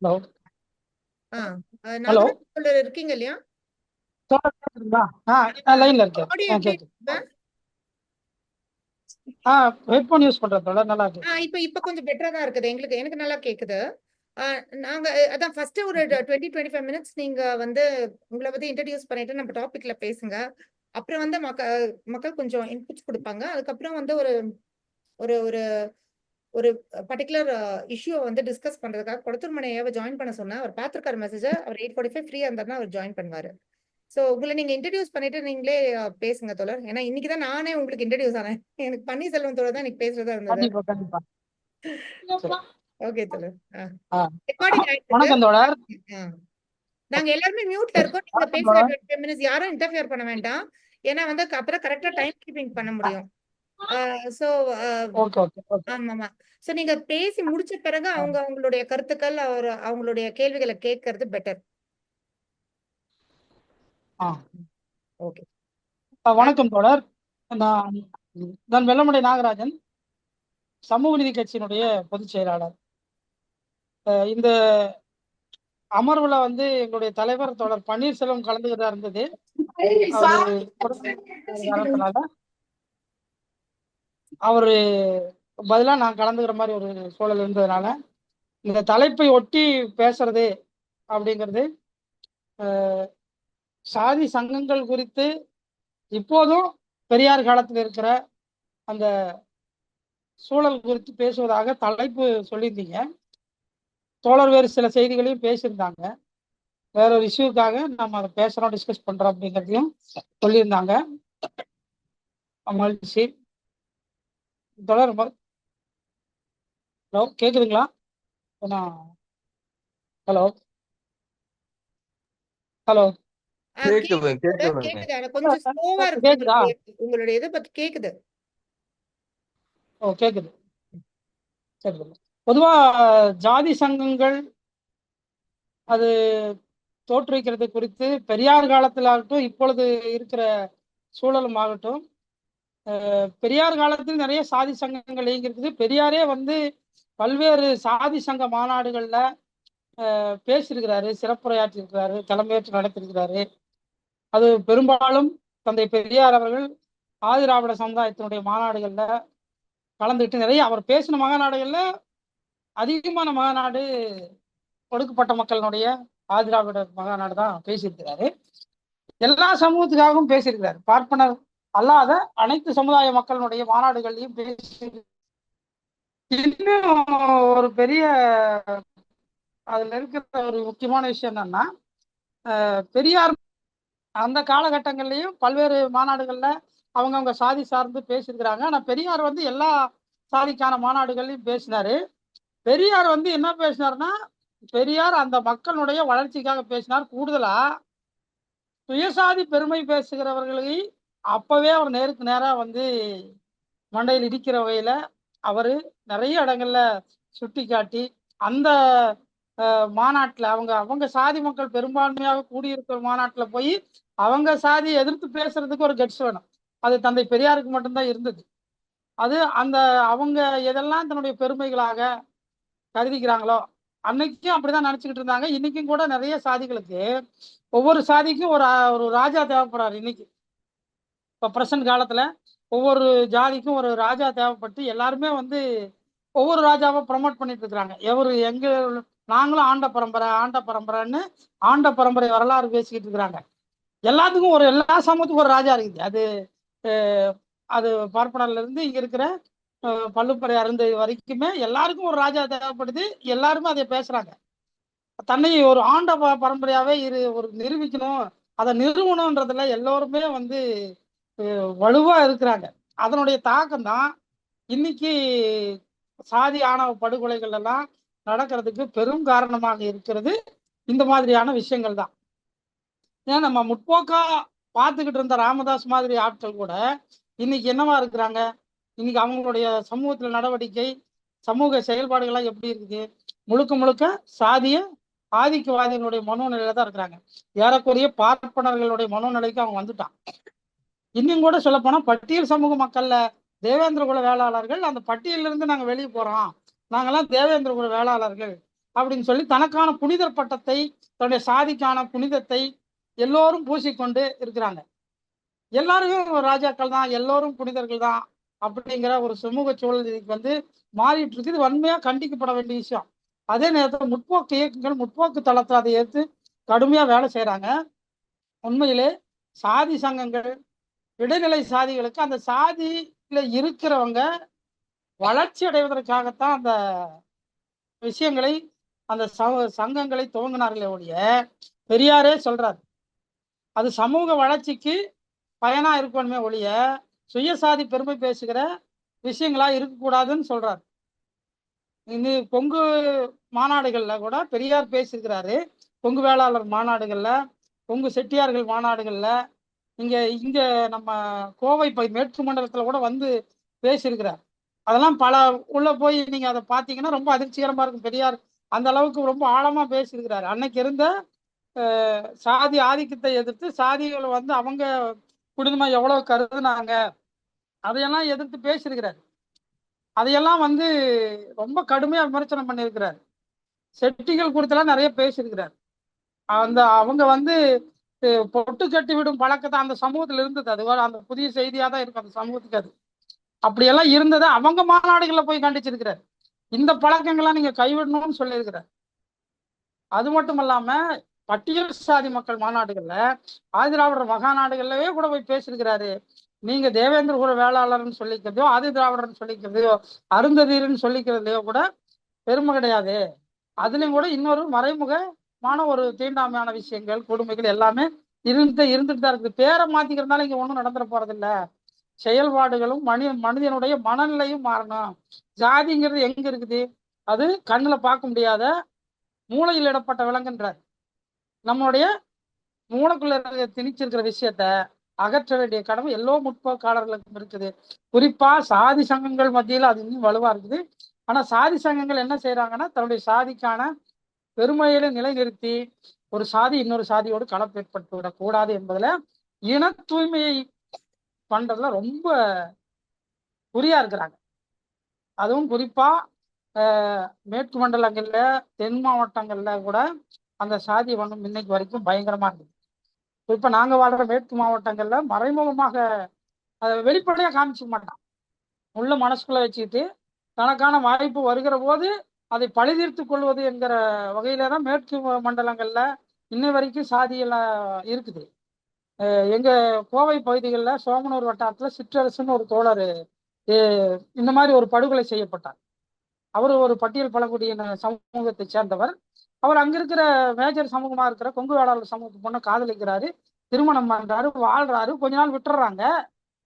Hello. ஆ, hello. Nagaraj இருக்கீங்க இல்லையா? கேக்குதுங்களா? லைன்ல இருக்கேன். ஆடியோ எப்படி கேக்குது. இருக்கு? ஹெட்போன் யூஸ் பண்றேன் தோழர், நல்லா இருக்கு. இப்ப கொஞ்சம் பெட்டரா தான் இருக்குது. எனக்கு நல்லா கேக்குது. ஆ, நாங்க அதான் ஃபர்ஸ்ட் ஒரு 20-25 மினிட்ஸ் நீங்க வந்து உங்களை பத்தி இன்ட்ரடியூஸ் பண்ணிட்டு நம்ம டாபிக்ல பேசுங்க. அப்புறம் வந்து மக்கள் கொஞ்சம் இன்புட்ஸ் கொடுப்பாங்க. அதுக்கப்புறம் வந்து ஒரு ஒரு ஒரு ஒரு பர்டிகுலர் இஷ்யூ வந்து டிஸ்கஸ் பண்றதுக்காக கொடத்தூர்மனையாவை ஜாயின் பண்ண சொன்னேன். அவர் பார்த்திருக்காரு மெசேஜ். அவர் 8:45 ஃப்ரீயா இருந்தாருன்னா அவர் ஜாயின் பண்ணுவாரு. சோ உங்களை நீங்க இன்ட்ரடியூஸ் பண்ணிட்டு நீங்களே பேசுங்க தோழர். ஏன்னா இன்னைக்குதான் நானே உங்களுக்கு இன்ட்ரடியூஸ் ஆனேன். எனக்கு பன்னீர்செல்வம் தோழர் தான் எனக்கு பேசுறதா இருந்தது. கண்டிப்பா கண்டிப்பா. சரி. ஓகே தோழர். ஆ, ரெக்கார்டிங் ஆயிட்டு இருக்கு. வணக்கம் தோழர். நாங்க எல்லாருமே மியூட்ல இருக்கோம். நீங்க வணக்கம் பேசுற தோழர். 25 மினிட்ஸ் யாரும் இன்டர்ஃபியர் பண்ண வேண்டாம். ஏன்னா வந்து அப்புறம் கரெக்டா டைம் கீப்பிங் பண்ண முடியும். So okay okay okay. ஆமாமா. சோ நீங்க பேசி முடிச்ச பிறகு அவங்க அவங்களுடைய கருத்துக்கள் அவங்களுடைய கேள்விகளை கேட்கறது பெட்டர். ஆ, ஓகே. வணக்கம் தோழர். நான் நான் வெள்ளமடை நாகராஜன், சமூக நீதி கட்சியினுடைய பொதுச் செயலாளர். இந்த அமர்வுல வந்து எங்களுடைய தலைவர் தோழர் பன்னீர்செல்வம் கலந்துகிறதா இருந்தது. அவரு காரணத்தினால அவரு பதிலா நான் கலந்துக்கிற மாதிரி ஒரு சூழல் இருந்ததுனால இந்த தலைப்பை ஒட்டி பேசுறது அப்படிங்கிறது, சாதி சங்கங்கள் குறித்து இப்போதும் பெரியார் காலத்தில் இருக்கிற அந்த சூழல் குறித்து பேசுவதாக தலைப்பு சொல்லியிருந்தீங்க. தோழர் வேறு சில செய்திகளையும் பேசியிருந்தாங்க. வேற ஒரு இஷ்யூக்காக நம்ம அதை பேசுறோம், டிஸ்கஸ் பண்றோம் அப்படிங்கிறதையும் சொல்லியிருந்தாங்க. மகிழ்ச்சி. தொடர். ஹலோ, கேக்குதுங்களா? Hello hello. கேக்குது கேக்குது. கொஞ்சம் ஸ்லோவா இருக்கு. கேக்குதா? உங்களுடைய இதை பத்தி கேக்குது. ஓ, கேக்குது. சரி. பொதுவா ஜாதி சங்கங்கள் அது தோற்றுவிக்கிறது குறித்து பெரியார் காலத்தில் ஆகட்டும், இப்பொழுது இருக்கிற சூழலும் ஆகட்டும், பெரியார் காலத்தில் நிறைய சாதி சங்கங்கள் இயங்கியிருக்குது. பெரியாரே வந்து பல்வேறு சாதி சங்க மாநாடுகள்ல பேசியிருக்கிறாரு, சிறப்புரையாற்றிருக்கிறாரு, தலைமையேற்று நடத்திருக்கிறாரு. அது பெரும்பாலும் தந்தை பெரியார் அவர்கள் ஆதிராவிட சமுதாயத்தினுடைய மாநாடுகள்ல கலந்துக்கிட்டு நிறைய அவர் பேசின மாநாடுகள்ல அதிகமான மாநாடு ஒடுக்கப்பட்ட மக்களினுடைய ஆதிராவிட மாநாடு தான் பேசியிருக்கிறாரு. எல்லா சமூகத்துக்காகவும் பேசியிருக்கிறார். பார்ப்பனர் அல்லாத அனைத்து சமுதாய மக்களினுடைய மாநாடுகள்லையும் பேசி. இன்னும் ஒரு பெரிய அதுல இருக்கிற ஒரு முக்கியமான விஷயம் என்னன்னா, பெரியார் அந்த காலகட்டங்கள்லயும் பல்வேறு மாநாடுகள்ல அவங்கவுங்க சாதி சார்ந்து பேசியிருக்கிறாங்க. ஆனா பெரியார் வந்து எல்லா சாதிக்கான மாநாடுகள்லையும் பேசினாரு. பெரியார் வந்து என்ன பேசினார்னா, பெரியார் அந்த மக்களுடைய வளர்ச்சிக்காக பேசினார். கூடுதலா சுயசாதி பெருமை பேசுகிறவர்களை அப்பவே அவர் நேருக்கு நேரா வந்து மண்டையில் இடிக்கிற வகையில அவரு நிறைய இடங்கள்ல சுட்டி காட்டி அந்த மாநாட்டில் அவங்க அவங்க சாதி மக்கள் பெரும்பான்மையாக கூடியிருக்கிற மாநாட்டில் போய் அவங்க சாதியை எதிர்த்து பேசுறதுக்கு ஒரு கட்ஸ் வேணும். அது தந்தை பெரியாருக்கு மட்டும்தான் இருந்தது. அது அந்த அவங்க எதெல்லாம் தன்னுடைய பெருமைகளாக கருதிக்கிறாங்களோ அன்னைக்கும் அப்படிதான் நினைச்சுக்கிட்டு இருந்தாங்க. இன்னைக்கும் கூட நிறைய சாதிகளுக்கு ஒவ்வொரு சாதிக்கும் ஒரு ஒரு ராஜா தேவைப்படுறாரு. இன்னைக்கு இப்போ பிரசன்ட் காலத்துல ஒவ்வொரு ஜாதிக்கும் ஒரு ராஜா தேவைப்பட்டு எல்லாருமே வந்து ஒவ்வொரு ராஜாவை ப்ரமோட் பண்ணிட்டு இருக்கிறாங்க. எங்க நாங்களும் ஆண்ட பரம்பரைன்னு ஆண்ட பரம்பரை வரலாறு பேசிக்கிட்டு இருக்கிறாங்க. எல்லாத்துக்கும் எல்லா சமூகத்துக்கும் ஒரு ராஜா இருக்குது. அது அது பார்ப்பனர்ல இருந்து இங்க இருக்கிற பள்ளுப்பறை அருந்த வரைக்குமே எல்லாருக்கும் ஒரு ராஜா தேவைப்படுது. எல்லாருமே அதை பேசுறாங்க. தன்னை ஒரு ஆண்ட பரம்பரையாவே ஒரு நிரூபிக்கணும், அதை நிறுவனம்ன்றதுல எல்லோருமே வந்து வலுவா இருக்கிறாங்க. அதனுடைய தாக்கம் தான் இன்னைக்கு சாதி ஆணவ படுகொலைகள் எல்லாம் நடக்கிறதுக்கு பெரும் காரணமாக இருக்கிறது. இந்த மாதிரியான விஷயங்கள் தான். ஏன் நம்ம முற்போக்கா பார்த்துக்கிட்டு இருந்த ராமதாஸ் மாதிரி ஆட்கள் கூட இன்னைக்கு என்னவா இருக்கிறாங்க? இன்னைக்கு அவங்களுடைய சமூகத்துல நடவடிக்கை, சமூக செயல்பாடுகள்லாம் எப்படி இருக்குது? முழுக்க முழுக்க சாதிய ஆதிக்கவாதிகளுடைய மனோநிலையில தான் இருக்கிறாங்க. ஏறக்குறைய பார்ப்பனர்களுடைய மனோநிலைக்கு அவங்க வந்துட்டான். இன்னும் கூட சொல்ல போனா பட்டியல் சமூக மக்கள்ல தேவேந்திர குல வேளாளர்கள் அந்த பட்டியலிருந்து நாங்க வெளியே போறோம், நாங்கெல்லாம் தேவேந்திர குல வேளாளர்கள், அப்படின்னு சொல்லி தனக்கான புனிதர் பட்டத்தை, தன்னுடைய சாதிக்கான புனிதத்தை எல்லோரும் பூசிக்கொண்டு இருக்கிறாங்க. எல்லாரும் ராஜாக்கள் தான், எல்லோரும் புனிதர்கள் தான் அப்படிங்கிற ஒரு சமூக சூழல் வந்து மாறிட்டு இருக்கு. இது வன்மையா கண்டிக்கப்பட வேண்டிய விஷயம். அதே நேரத்தில் முற்போக்கு இயக்கங்கள் முற்போக்கு தளத்தில் அதை ஏற்று கடுமையா வேலை செய்யறாங்க. உண்மையிலே சாதி சங்கங்கள், இடைநிலை சாதிகளுக்கு அந்த சாதியில இருக்கிறவங்க வளர்ச்சி அடைவதற்காகத்தான் அந்த விஷயங்களை, அந்த சங்கங்களை துவங்கினார்களே ஒழிய, பெரியாரே சொல்றாரு அது சமூக வளர்ச்சிக்கு பயனா இருக்கணுமே ஒழிய சுயசாதி பெருமை பேசுகிற விஷயங்களா இருக்கக்கூடாதுன்னு சொல்றாரு. இந்த கொங்கு மாநாடுகள்ல கூட பெரியார் பேசியிருக்கிறாரு. கொங்கு வேளாளர் மாநாடுகள்ல, கொங்கு செட்டியார்கள் மாநாடுகள்ல, இங்க இங்க நம்ம கோவை மேற்கு மண்டலத்துல கூட வந்து பேசியிருக்கிறார். அதெல்லாம் பல உள்ள போய் நீங்க அதை பார்த்தீங்கன்னா ரொம்ப அதிர்ச்சிகரமா இருக்கும். பெரியார் அந்த அளவுக்கு ரொம்ப ஆழமா பேசியிருக்கிறாரு. அன்னைக்கு இருந்த சாதி ஆதிக்கத்தை எதிர்த்து சாதிகளை வந்து அவங்க குடும்பமா எவ்வளவு கருதுனாங்க அதையெல்லாம் எதிர்த்து பேசியிருக்கிறார். அதையெல்லாம் வந்து ரொம்ப கடுமையா விமர்சனம் பண்ணியிருக்கிறார். செட்டிகள் குறித்தெல்லாம் நிறைய பேசியிருக்கிறார். அவங்க வந்து பொட்டு கட்டி விடும் பழக்கத்தை அந்த சமூகத்தில் இருந்தது. அது அந்த புதிய செய்தியா தான் இருக்கும் அந்த சமூகத்துக்கு. அது அப்படியெல்லாம் இருந்தது. அவங்க மாநாடுகள்ல போய் கண்டிச்சிருக்கிறார். இந்த பழக்கங்கள்லாம் நீங்க கைவிடணும்னு சொல்லியிருக்கிறார். அது மட்டும் இல்லாம பட்டியல் சாதி மக்கள் மாநாடுகள்ல, ஆதிதிராவிடர் மகாநாடுகள்லவே கூட போய் பேசியிருக்கிறாரு. நீங்க தேவேந்திர குல வேளாளர்னு சொல்லிக்கிறதையோ, ஆதி திராவிடர்னு சொல்லிக்கிறதையோ, அருந்ததீர்னு சொல்லிக்கிறதையோ கூட பெருமை கிடையாது. அதுலயும் கூட இன்னொரு மறைமுகமான ஒரு தீண்டாமையான விஷயங்கள், கொடுமைகள் எல்லாமே இருந்துட்டு தான் இருக்குது. பேரை மாத்திக்கிறதுனால இங்க ஒன்றும் நடந்துட போறதில்ல. செயல்பாடுகளும் மனிதனுடைய மனநிலையும் மாறணும். ஜாதிங்கிறது எங்க இருக்குது? அது கண்ணுல பார்க்க முடியாத மூளையில் இடப்பட்ட விலங்குன்றார். நம்மளுடைய மூளைக்குள்ள திணிச்சிருக்கிற விஷயத்த அகற்ற வேண்டிய கடமை எல்லோ முற்போக்காளர்களுக்கும் இருக்குது. குறிப்பா சாதி சங்கங்கள் மத்தியில் அது இன்னும் வலுவா இருக்குது. ஆனா சாதி சங்கங்கள் என்ன செய்யறாங்கன்னா, தன்னுடைய சாதிக்கான பெருமையில நிலைநிறுத்தி ஒரு சாதி இன்னொரு சாதியோடு கலப்பு ஏற்பட்டு விடக்கூடாது என்பதுல இன தூய்மையை பண்றதுல ரொம்ப குறியா இருக்கிறாங்க. அதுவும் குறிப்பா மேற்கு மண்டலங்கள்ல, தென் மாவட்டங்கள்ல கூட அந்த சாதி வன்மம் இன்னைக்கு வரைக்கும் பயங்கரமா இருக்குது. குறிப்பா நாங்க வாழ்ற மேற்கு மாவட்டங்கள்ல மறைமுகமாக அதை வெளிப்படையா காமிச்சிக்க மாட்டான். உள்ள மனசுக்குள்ள வச்சுக்கிட்டு தனக்கான வாய்ப்பு வருகிற போது அதை பழிதீர்த்து கொள்வது என்கிற வகையில தான் மேற்கு மண்டலங்கள்ல இன்னை வரைக்கும் சாதியெல்லாம் இருக்குது. எங்க கோவை பகுதிகளில் சோமனூர் வட்டாரத்துல சிற்றரசுன்னு ஒரு தோழர் இந்த மாதிரி ஒரு படுகொலை செய்யப்பட்டார். அவர் ஒரு பட்டியல் பழங்குடியின சமூகத்தை சேர்ந்தவர். அவர் அங்க இருக்கிற மேஜர் சமூகமா இருக்கிற கொங்கு வேளாளர் சமூகத்து பொண்ணை காதலிக்கிறாரு, திருமணம் பண்றாரு, வாழ்றாரு. கொஞ்ச நாள் விட்டுறாங்க.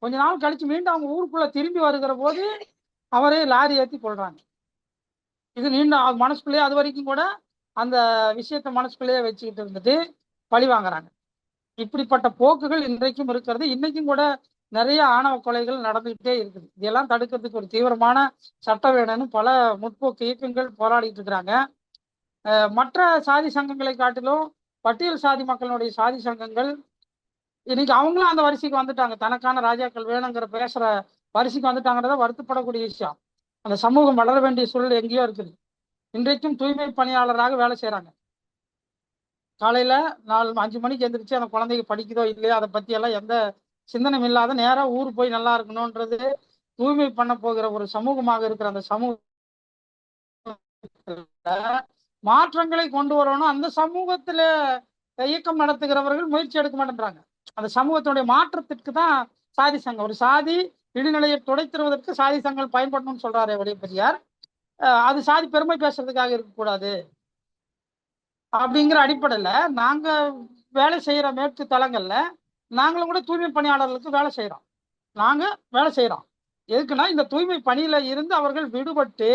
கொஞ்ச நாள் கழிச்சு மீண்டும் அவங்க ஊருக்குள்ள திரும்பி வருகிற போது அவரே லாரி ஏற்றி கொள்றாங்க. இது நீண்ட மனசுக்குள்ளேயே அது வரைக்கும் கூட அந்த விஷயத்த மனசுக்குள்ளேயே வச்சுக்கிட்டு இருந்துட்டு பழி வாங்குறாங்க. இப்படிப்பட்ட போக்குகள் இன்றைக்கும் இருக்கிறது. இன்னைக்கும் கூட நிறைய ஆணவ கொலைகள் நடந்துகிட்டே இருக்குது. இதெல்லாம் தடுக்கிறதுக்கு ஒரு தீவிரமான சட்டம் வேணும்னு பல முற்போக்கு இயக்கங்கள் போராடிட்டு இருக்கிறாங்க. மற்ற சாதி சங்கங்களை காட்டிலும் பட்டியல் சாதி மக்களுடைய சாதி சங்கங்கள் இன்னைக்கு அவங்களும் அந்த வரிசைக்கு வந்துட்டாங்க. தனக்கான ராஜாக்கள் வேணுங்கிற பேசுற வரிசைக்கு வந்துட்டாங்கிறத வருத்தப்படக்கூடிய விஷயம். அந்த சமூகம் வளர வேண்டிய சூழல் எங்கேயோ இருக்குது. இன்றைக்கும் தூய்மை பணியாளராக வேலை செய்யறாங்க. காலையில 5 மணிக்கு எந்திரிச்சு அந்த குழந்தைங்க படிக்குதோ இல்லையோ அதை பத்தி எல்லாம் எந்த சிந்தனையும் இல்லாத நேரா ஊர் போய் நல்லா இருக்கணும்ன்றது தூய்மை பண்ண போகிற ஒரு சமூகமாக இருக்கிற அந்த சமூக மாற்றங்களை கொண்டு வரணும். அந்த சமூகத்துல இயக்கம் நடத்துகிறவர்கள் முயற்சி எடுக்க மாட்டேன்றாங்க. அந்த சமூகத்தினுடைய மாற்றத்திற்கு தான் சாதி சங்கம். ஒரு சாதி இடிநிலையை துடைத்திருவதற்கு சாதி சங்கம் பயன்படணும்னு சொல்றாரு வடிவ பெரியார். அது சாதி பெருமை பேசுறதுக்காக இருக்கக்கூடாது அப்படிங்கிற அடிப்படையில நாங்க வேலை செய்யற மேற்கு தளங்கள்ல நாங்களும் கூட தூய்மை பணியாளர்களுக்கு வேலை செய்யறோம். நாங்க வேலை செய்யறோம் எதுக்குன்னா, இந்த தூய்மை பணியில இருந்து அவர்கள் விடுபட்டு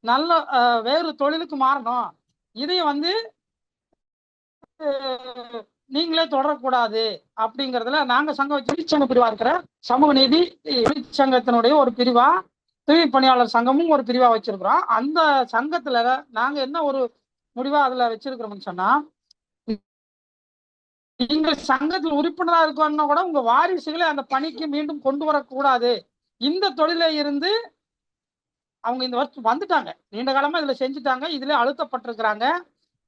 நல்ல வேறு தொழிலுக்கு மாறணும். இதை வந்து நீங்களே தொடரக்கூடாது அப்படிங்கிறதுல நாங்க சங்கம் தொழிற்சங்க பிரிவா இருக்கிற சமூக நீதி தொழிற்சங்கத்தினுடைய ஒரு பிரிவா தூய்மை பணியாளர் சங்கமும் ஒரு பிரிவா வச்சிருக்கிறோம். அந்த சங்கத்துல நாங்க என்ன ஒரு முடிவா அதுல வச்சிருக்கிறோம்னு சொன்னா, நீங்கள் சங்கத்தில் உறுப்பினராக இருக்கணும்னா கூட உங்க வாரிசுகளை அந்த பணிக்கு மீண்டும் கொண்டு வரக்கூடாது. இந்த தொழில இருந்து அவங்க இந்த வருஷம் வந்துட்டாங்க, நீண்ட காலமா இதுல செஞ்சுட்டாங்க, இதுல அழுத்தப்பட்டிருக்கிறாங்க.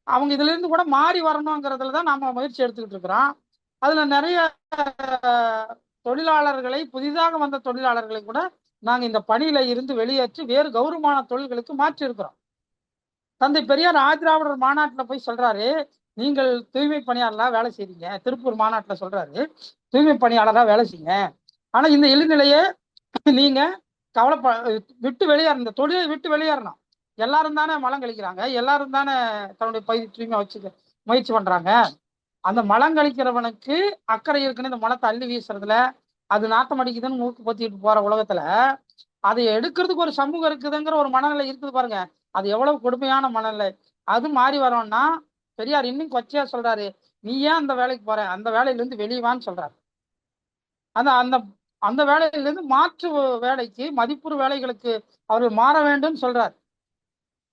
அவங்க இதுல இருந்து கூட மாறி வரணுங்கிறதுல தான் நாம முயற்சி எடுத்துக்கிட்டு இருக்கிறோம். அதுல நிறைய தொழிலாளர்களை, புதிதாக வந்த தொழிலாளர்களை கூட நாங்க இந்த பணியில இருந்து வெளியேற்றி வேறு கௌரவமான தொழில்களுக்கு மாற்றி இருக்கிறோம். தந்தை பெரியார் ஆதிராவிடர் மாநாட்டில் போய் சொல்றாரு, நீங்கள் தூய்மை பணியாளராக வேலை செய்றீங்க. திருப்பூர் மாநாட்டில் சொல்றாரு, தூய்மை பணியாளராக வேலை செய்யுங்க. ஆனா இந்த இழிநிலையை நீங்க கவலைப்ப விட்டு வெளியேற, இந்த தொழிலை விட்டு வெளியேறணும். எல்லாரும் தானே மலம் கழிக்கிறாங்க, எல்லாரும் தானே தன்னுடைய பகுதி தூய்மை வச்சுக்க முயற்சி பண்றாங்க. அந்த மலம் கழிக்கிறவனுக்கு அக்கறை இருக்குன்னு இந்த மலத்தை அள்ளி வீசுறதுல, அது நாத்தம் அடிக்குதுன்னு மூக்கு பொத்திட்டு போற உலகத்துல அதை எடுக்கிறதுக்கு ஒரு சமூகம் இருக்குதுங்கிற ஒரு மனநிலை இருக்குது பாருங்க. அது எவ்வளவு கொடுமையான மனநிலை. அது மாறி வரோம்னா பெரியார் இன்னும் கொச்சையா சொல்றாரு, நீ ஏன் அந்த வேலைக்கு போற, அந்த வேலையில இருந்து வெளியவான்னு சொல்றாரு. அந்த அந்த அந்த வேலையிலிருந்து மாற்று வேலைக்கு, மதிப்புறு வேலைகளுக்கு அவர்கள் மாற வேண்டும் சொல்றார்.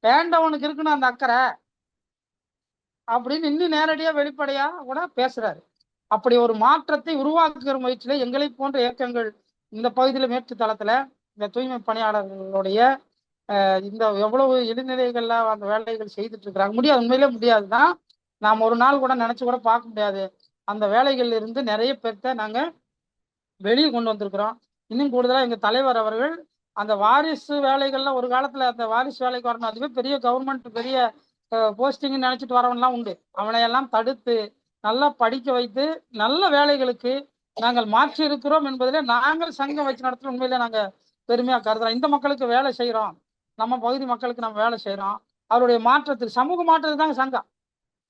வேண்டவனுக்கு இருக்குன்னு அந்த அக்கறை அப்படின்னு இன்னும் நேரடியா வெளிப்படையா கூட பேசுறாரு. அப்படி ஒரு மாற்றத்தை உருவாக்குகிற முயற்சியில எங்களை போன்ற இயக்கங்கள் இந்த பகுதியில மேற்கு தளத்துல இந்த தூய்மை பணியாளர்களுடைய இந்த எவ்வளவு இடைநிலைகள்ல அந்த வேலைகள் செய்துட்டு இருக்கிறாங்க. முடியாது, உண்மையிலே முடியாதுதான். நாம் ஒரு நாள் கூட நினைச்சு கூட பார்க்க முடியாது. அந்த வேலைகள்ல இருந்து நிறைய பேர்த்த நாங்க வெளியே கொண்டு வந்திருக்கிறோம். இன்னும் கூடுதலா எங்க தலைவர் அவர்கள் அந்த வாரிசு வேலைகள்ல ஒரு காலத்துல அந்த வாரிசு வேலைக்கு வரணும், அதுவே பெரிய கவர்மெண்ட் பெரிய போஸ்டிங் நினைச்சிட்டு வரவன்லாம் உண்டு. அவனையெல்லாம் தடுத்து நல்லா படிக்க வைத்து நல்ல வேலைகளுக்கு நாங்கள் மாற்றி இருக்கிறோம் என்பதிலே நாங்கள் சங்கம் வச்சு நடத்துற உண்மையிலே நாங்க பெருமையா கருதுறோம். இந்த மக்களுக்கு வேலை செய்யறோம், நம்ம பகுதி மக்களுக்கு நம்ம வேலை செய்யறோம். அவருடைய மாற்றத்துக்கு, சமூக மாற்றத்துக்கு தாங்க சங்கம்.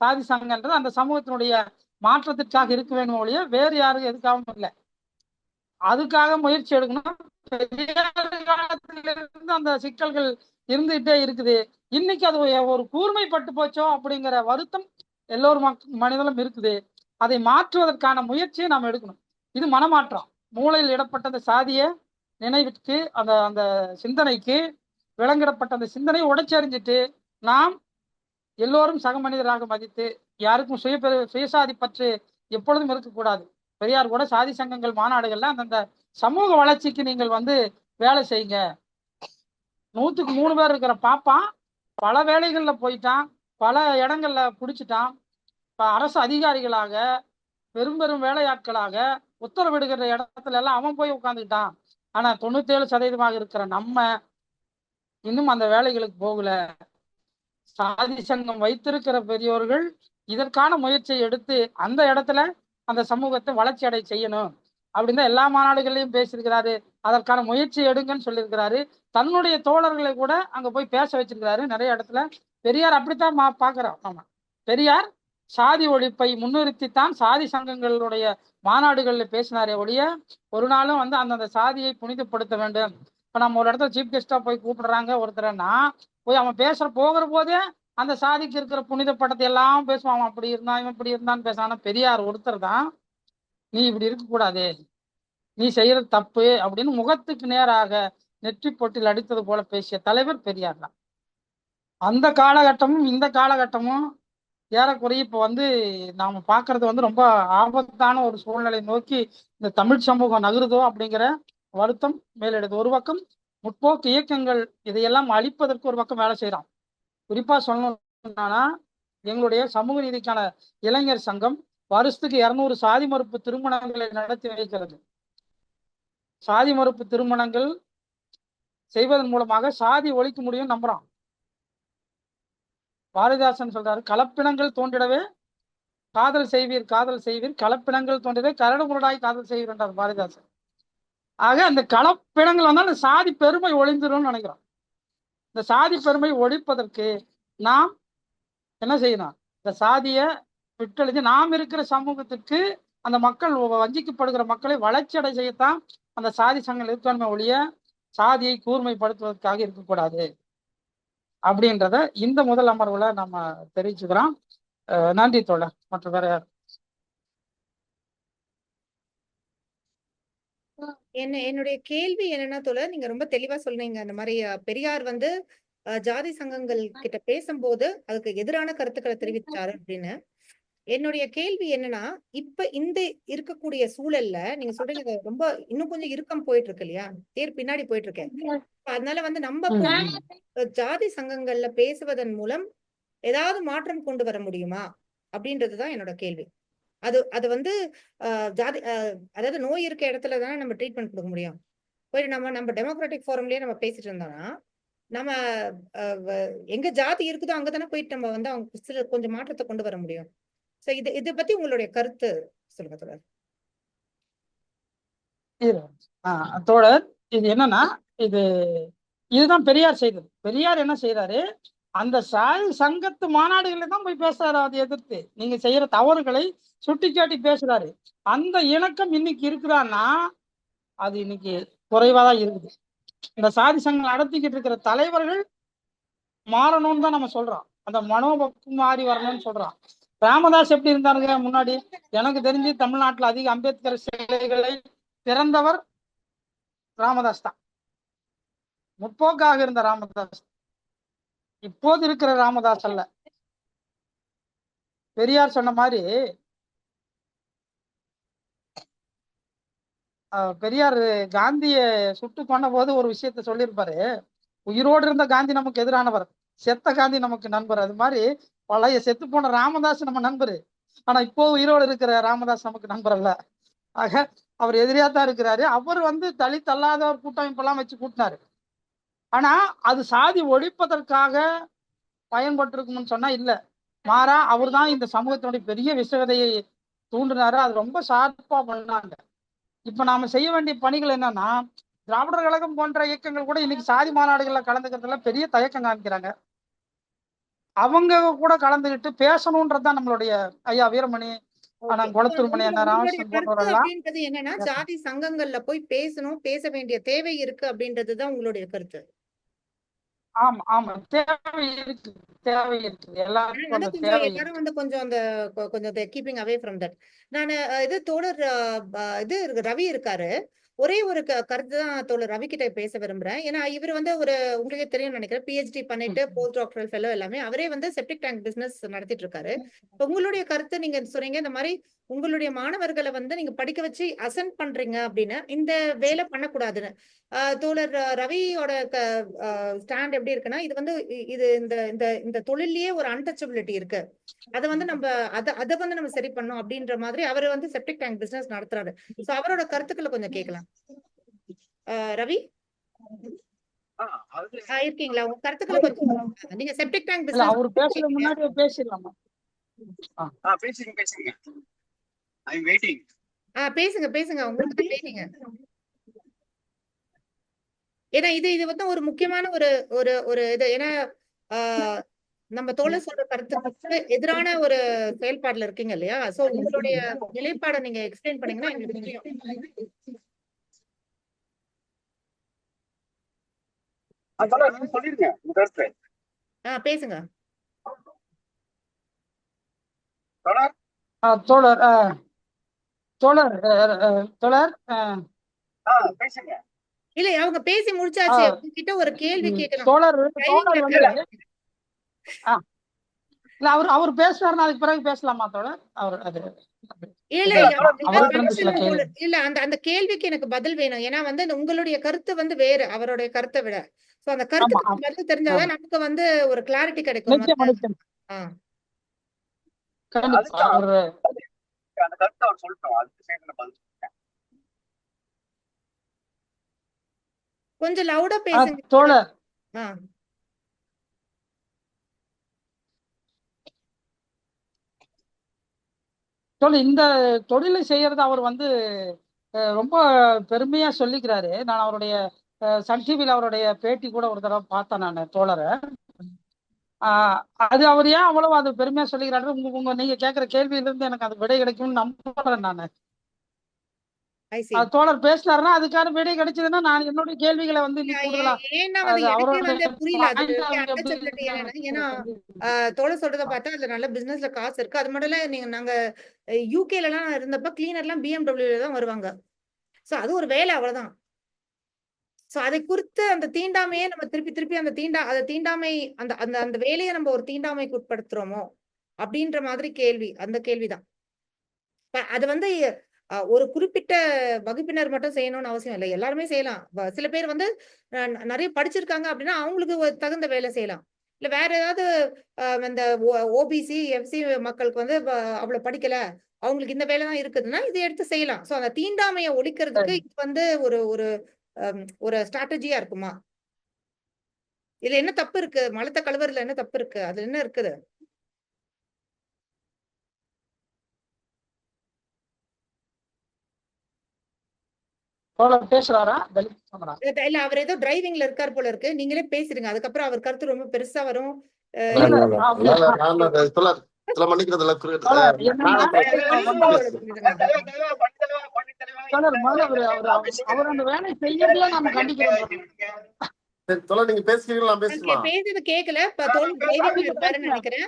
சாதி சங்கம்ன்றது அந்த சமூகத்தினுடைய மாற்றத்திற்காக இருக்க வேணும் ஒழிய வேறு யாரும் எதுக்காகவும் இல்லை. அதுக்காக முயற்சி எடுக்கணும். காலத்திலிருந்து அந்த சிக்கல்கள் இருந்துகிட்டே இருக்குது. இன்னைக்கு அது ஒரு கூர்மைப்பட்டு போச்சோ அப்படிங்கிற வருத்தம் எல்லோரும் மனிதனும் இருக்குது. அதை மாற்றுவதற்கான முயற்சியை நாம் எடுக்கணும். இது மனமாற்றம். மூளையில் இடப்பட்ட அந்த சாதிய நினைவுக்கு, அந்த அந்த சிந்தனைக்கு விலங்கிடப்பட்ட அந்த சிந்தனையை உடைச்செறிஞ்சிட்டு நாம் எல்லோரும் சக மனிதராக மதித்து யாருக்கும் சுயசாதி பற்று எப்பொழுதும் இருக்கக்கூடாது. பெரியார் கூட சாதி சங்கங்கள் மாநாடுகள்ல அந்தந்த சமூக வளர்ச்சிக்கு நீங்கள் வேலை செய்யுங்க. 100க்கு 3 பேர் இருக்கிற பாப்பான் பல வேலைகள்ல போயிட்டான், பல இடங்கள்ல பிடிச்சிட்டான். அரசு அதிகாரிகளாக, பெரும் பெரும் வேலையாட்களாக உத்தரவிடுகிற இடத்துல எல்லாம் அவன் போய் உட்காந்துக்கிட்டான். ஆனா 97% இருக்கிற நம்ம இன்னும் அந்த வேலைகளுக்கு போகல. சாதி சங்கம் வைத்திருக்கிற பெரியோர்கள் இதற்கான முயற்சியை எடுத்து அந்த இடத்துல அந்த சமூகத்தை வளர்ச்சி அடை செய்யணும் அப்படின்னு எல்லா மாநாடுகள்லையும் பேசியிருக்கிறாரு. அதற்கான முயற்சி எடுங்கன்னு சொல்லியிருக்கிறாரு. தன்னுடைய தோழர்களை கூட அங்க போய் பேச வச்சிருக்கிறாரு நிறைய இடத்துல. பெரியார் அப்படித்தான் பாக்குறோம். ஆமா, பெரியார் சாதி ஒழிப்பை முன்னிறுத்தித்தான் சாதி சங்கங்களுடைய மாநாடுகளில் பேசினாரே ஒழிய ஒரு நாளும் அந்தந்த சாதியை புனிதப்படுத்த வேண்டும். இப்ப நம்ம ஒரு இடத்துல சீஃப் கெஸ்டா போய் கூப்பிடுறாங்க ஒருத்தரன்னா, போய் அவன் போகிற போதே அந்த சாதிக்கு இருக்கிற புனித படத்தை எல்லாம் பேசுவான். அவன் அப்படி இருந்தான், இவன் இப்படி இருந்தான்னு பேசான பெரியார் ஒருத்தர் தான், நீ இப்படி இருக்கக்கூடாது, நீ செய்யறது தப்பு அப்படின்னு முகத்துக்கு நேராக நெற்றி பொட்டில் அடித்தது போல பேசிய தலைவர் பெரியார் தான். அந்த காலகட்டமும் இந்த காலகட்டமும் ஏறக்குறைய இப்போ நாம பாக்குறது ரொம்ப ஆபத்தான ஒரு சூழ்நிலை நோக்கி இந்த தமிழ் சமூகம் நகருதோ அப்படிங்கிற வருத்தம் மேலிடுது. ஒரு பக்கம் முற்போக்கு இயக்கங்கள் இதையெல்லாம் அழிப்பதற்கு ஒரு பக்கம் வேலை செய்யறான். குறிப்பா சொல்லணும்னா எங்களுடைய சமூக நீதிக்கான இளைஞர் சங்கம் வருஷத்துக்கு 200 சாதி மறுப்பு திருமணங்களை நடத்தி வைக்கிறது. சாதி மறுப்பு திருமணங்கள் செய்வதன் மூலமாக சாதி ஒழிக்க முடியும் நம்புறான். பாரதிதாசன் சொல்றாரு, கலப்பினங்கள் தோன்றிடவே காதல் செய்வீர், காதல் செய்வீர், கலப்பினங்கள் தோன்றிடவே கரடு முரடாய் காதல் செய்வீர் என்றார் பாரதிதாசன். ஆக அந்த கலப்பினங்கள் அந்த சாதி பெருமை ஒழிந்துடும் நினைக்கிறோம். இந்த சாதி பெருமை ஒழிப்பதற்கு நாம் என்ன செய்யணும்? இந்த சாதிய விட்டெழுதி நாம் இருக்கிற சமூகத்திற்கு அந்த மக்கள் வஞ்சிக்கப்படுகிற மக்களை வளர்ச்சி அடை செய்யத்தான் அந்த சாதி சங்கம் இருக்கணுமே ஒழிய சாதியை கூர்மைப்படுத்துவதற்காக இருக்கக்கூடாது அப்படின்றத இந்த முதல் அமர்வுல நம்ம தெரிவிச்சுக்கிறோம். நன்றி தோழர். மற்ற வேற யார்? என்னுடைய கேள்வி என்னன்னா தோழர், நீங்க ரொம்ப தெளிவா சொன்னீங்க. அந்த மாதிரி பெரியார் ஜாதி சங்கங்கள் கிட்ட பேசும்போது அதுக்கு எதிரான கருத்துக்களை தெரிவிச்சாரு அப்படின்னு. என்னுடைய கேள்வி என்னன்னா, இப்ப இந்த இருக்கக்கூடிய சூழல்ல நீங்க சொல்றீங்க இது ரொம்ப இன்னும் கொஞ்சம் இறுக்கம் போயிட்டு இருக்கு இல்லையா? தேர் பின்னாடி போயிட்டு இருக்கு. அதனால வந்து நம்ம போய் ஜாதி சங்கங்கள்ல பேசுவதன் மூலம் ஏதாவது மாற்றம் கொண்டு வர முடியுமா? அப்படின்றதுதான் என்னோட கேள்வி. அது அது வந்து ஜாதி அதாவது நோய் இருக்க இடத்துல தானே நம்ம ட்ரீட்மெண்ட் குடுக்க முடியும். போய் நம்ம டெமோக்ராட்டிக் ஃபோரம்லயே நம்ம பேசிட்டு இருந்தோம்னா, நம்ம அ வ எங்க ஜாதி இருக்குதோ அங்க தானே போயிட்டு நம்ம வந்து அவங்க சில கொஞ்சம் மாற்றத்த கொண்டு வர முடியும். சோ இத பத்தி உங்களுடைய கருத்து சொல்லுங்க தோழர். தோழர், இது என்னன்னா, இது இதுதான் பெரியார் செய்தது. பெரியார் என்ன செய்தாரு, அந்த சாதி சங்கத்து மாநாடுகள்ல தான் போய் பேசுறாரு அதை எதிர்த்து. நீங்க செய்யற தவறுகளை சுட்டிக்காட்டி பேசுறாரு. அந்த இணக்கம் இன்னைக்கு இருக்குதான்னா அது இன்னைக்கு குறைவாதான் இருக்குது. இந்த சாதி சங்கம் நடத்திக்கிட்டு இருக்கிற தலைவர்கள் மாறணும்னு தான் நம்ம சொல்றோம். அந்த மனோபக்கம் மாறி வரணும்னு சொல்றோம். ராமதாஸ் எப்படி இருந்தாருங்க முன்னாடி? எனக்கு தெரிஞ்சு தமிழ்நாட்டுல அதிக அம்பேத்கர் சிலைகளை திறந்தவர் ராமதாஸ் தான். முற்போக்காக இருந்த ராமதாஸ், இப்போது இருக்கிற ராமதாஸ் அல்ல. பெரியார் சொன்ன மாதிரி பெரியார் காந்திய சுட்டு கொண்ட போது ஒரு விஷயத்த சொல்லியிருப்பாரு. உயிரோடு இருந்த காந்தி நமக்கு எதிரானவர், செத்த காந்தி நமக்கு நண்பர். அது மாதிரி பழைய செத்து போன ராமதாஸ் நம்ம நண்பர். ஆனா இப்போ உயிரோடு இருக்கிற ராமதாஸ் நமக்கு நண்பர் அல்ல. ஆக அவர் எதிரியா தான் இருக்கிறாரு. அவர் வந்து தலித் அல்லாத ஒரு கூட்டமைப்பெல்லாம் வச்சு கூட்டினாரு. ஆனா அது சாதி ஒழிப்பதற்காக பயன்பட்டிருக்கும்னு சொன்னா இல்ல. மாறா அவர் தான் இந்த சமூகத்தினுடைய பெரிய விசகதையை தூண்டினாரு. அது ரொம்ப ஷார்ப்பா பண்ணாங்க. இப்ப நாம செய்ய வேண்டிய பணிகள் என்னன்னா, திராவிடர் கழகம் போன்ற இயக்கங்கள் கூட இன்னைக்கு சாதி மாநாடுகள்ல கலந்துக்கிறதுல பெரிய தயக்கம் காமிக்கிறாங்க. அவங்க கூட கலந்துகிட்டு பேசணும்ன்றதுதான் நம்மளுடைய ஐயா வீரமணி, ஆனா குளத்தூர்மணி, என்ன உங்களுடைய ராமகிருஷ்ணன் கருத்து போன்றவரெல்லாம். அப்படின்றது என்னன்னா, ஜாதி சங்கங்கள்ல போய் பேசணும், பேச வேண்டிய தேவை இருக்கு அப்படின்றதுதான் உங்களுடைய கருத்து. ஆமா ஆமா, தேவை இருக்கு, தேவை இருக்கு, எல்லாருக்கும் ஆனா அந்த கொஞ்சம் தேவை எல்லாரும் இருக்கு. வந்து கொஞ்சம் அந்த கொஞ்சம் கீப்பிங் அவே ஃப்ரம் தட். நான் இது தோழர் இது ரவி இருக்காரு. ஒரே ஒரு கருத்து தான் தோழர் ரவி கிட்ட பேச விரும்புறேன். ஏன்னா இவர் வந்து ஒரு உங்களுக்கே தெரியும் நினைக்கிறேன், பிஹெச்டி பண்ணிட்டு போஸ்ட் டாக்டரல் ஃபெல்லோ எல்லாமே அவரே வந்து செப்டிக் டேங்க் பிசினஸ் நடத்திட்டு இருக்காரு. உங்களுடைய கருத்து நீங்க சொன்னீங்க இந்த மாதிரி உங்களுடைய மாணவர்களை வந்து நீங்க படிக்க வச்சு அசென்ட் பண்றீங்க அப்படின்னு, இந்த வேலை பண்ணக்கூடாதுன்னு. தோழர் ரவியோட ஸ்டாண்ட் எப்படி இருக்குன்னா, இது வந்து இது இந்த இந்த இந்த தொழிலேயே ஒரு அன்டச்சபிலிட்டி இருக்கு. அதை வந்து நம்ம அதை வந்து நம்ம சரி பண்ணோம் அப்படின்ற மாதிரி அவர் வந்து செப்டிக் டேங்க் பிசினஸ் நடத்துறாரு. சோ அவரோட கருத்துக்களை கொஞ்சம் கேட்கலாம். ரவி இருக்கீங்களா? உங்க கருத்துக்களை கொஞ்சம் நீங்க செப்டிக் டேங்க் இல்ல, பிசினஸ் அவர் பேசுற முன்னாடி பேசிடலாமா? பேசுங்க. ஐ அம் வெயிட்டிங். பேசுங்க பேசுங்க, உங்களுக்கு தான் பேசுங்க. ஏன்னா இது வந்து ஒரு முக்கியமான ஒரு ஒரு ஒரு இது. ஏன்னா நம்ம தோழர் சொல்ற கருத்துக்கு எதிரான ஒரு செயல்பாடுல இருக்கீங்க இல்லையா? சோ உங்களுடைய நிலைப்பாடை நீங்க எக்ஸ்பிளைன் பண்ணீங்கன்னா எங்களுக்கு புரியும். சொல்லிருங்க உங்க கருத்து. பேசுங்க தொடர். தோழர் தோழர் தோழர் பேசுங்க. இல்ல அவங்க பேசி முடிச்சாச்சு. உங்ககிட்ட ஒரு கேள்வி கேட்கணும். தோழர் வந்து இல்ல, அவர் பேசுறாருன்னா அதுக்கு பிறகு பேசலாமா தோழர்? அவர் அது இல்ல இல்ல அந்த கேள்விக்கு எனக்கு பதில் வேணும். ஏன்னா வந்து உங்களுடைய கருத்து வந்து வேறு அவருடைய கருத்தை விட. சோ அந்த கருத்துக்கு பதில் தெரிஞ்சாதான் நமக்கு வந்து ஒரு கிளாரிட்டி கிடைக்கும். அந்த கருத்தை அவர் சொல்லட்டும், அதுக்கு சேர்த்து நான் பதில் சொல்றேன். கொஞ்சம் லவுடா பேசுங்க தோழர். இந்த தொழிலை செய்யறது அவர் வந்து ரொம்ப பெருமையா சொல்லிக்கிறாரு. நான் அவருடைய சன் டிவியில் அவருடைய பேட்டி கூட ஒரு தடவை பார்த்தேன் நான் தோழரை. அது அவர் ஏன் அவ்வளவு அது பெருமையா சொல்லிக்கிறாரு, உங்க நீங்க கேட்கிற கேள்வியிலிருந்து எனக்கு அது விடை கிடைக்கும்னு நம்புறேன் நான். தோழர் பேசினாருன்னா அதுக்கான விடை கிடைச்சதுன்னா நான் என்னுடைய கேள்விகளை வந்து கூடுதலா தோழர் சொல்றத பார்த்தா அதுல நல்ல பிசினஸ்ல காசு இருக்கு. அது மட்டும் இல்ல, நாங்க யூகேல எல்லாம் இருந்தப்ப கிளீனர் எல்லாம் BMW தான் வருவாங்க. சோ அது ஒரு வேலை, அவ்வளவுதான். சோ அதை குறித்து அந்த தீண்டாமையே நம்ம திருப்பி திருப்பி அந்த தீண்டாமை அந்த அந்த அந்த வேலையை நம்ம ஒரு தீண்டாமைக்கு உட்படுத்துறோமோ அப்படின்ற மாதிரி அந்த கேள்விதான். அது வந்து ஒரு குறிப்பிட்ட வகுப்பினர் மட்டும் செய்யணும்னு அவசியம் இல்லை. எல்லாருமே செய்யலாம். சில பேர் வந்து நிறைய படிச்சிருக்காங்க அப்படின்னா அவங்களுக்கு தகுந்த வேலை செய்யலாம். இல்ல வேற ஏதாவது இந்த ஓபிசி, எஃப்சி மக்களுக்கு வந்து அவ்வளவு படிக்கல, அவங்களுக்கு இந்த வேலை தான் இருக்குதுன்னா இதை எடுத்து செய்யலாம். சோ அந்த தீண்டாமையை ஒழிக்கிறதுக்கு இது வந்து ஒரு ஒரு ஒரு ஸ்ட்ராட்டஜியா இருக்குமா? இதுல என்ன தப்பு இருக்கு? மலத்தை கழுவுறதுல என்ன தப்பு இருக்கு? அதுல என்ன இருக்குது? பேசுறாரா? இல்ல அவர் ஏதோ டிரைவிங்ல இருக்கார் போல இருக்கு. நீங்களே பேசிடுங்க. அதுக்கப்புறம் அவர் கருத்து ரொம்ப பெருசா வரும். நீங்க பேசுறீங்களா? பேசுறது கேட்கல. டிரைவிங்ல இருக்காருன்னு நினைக்கிறேன்.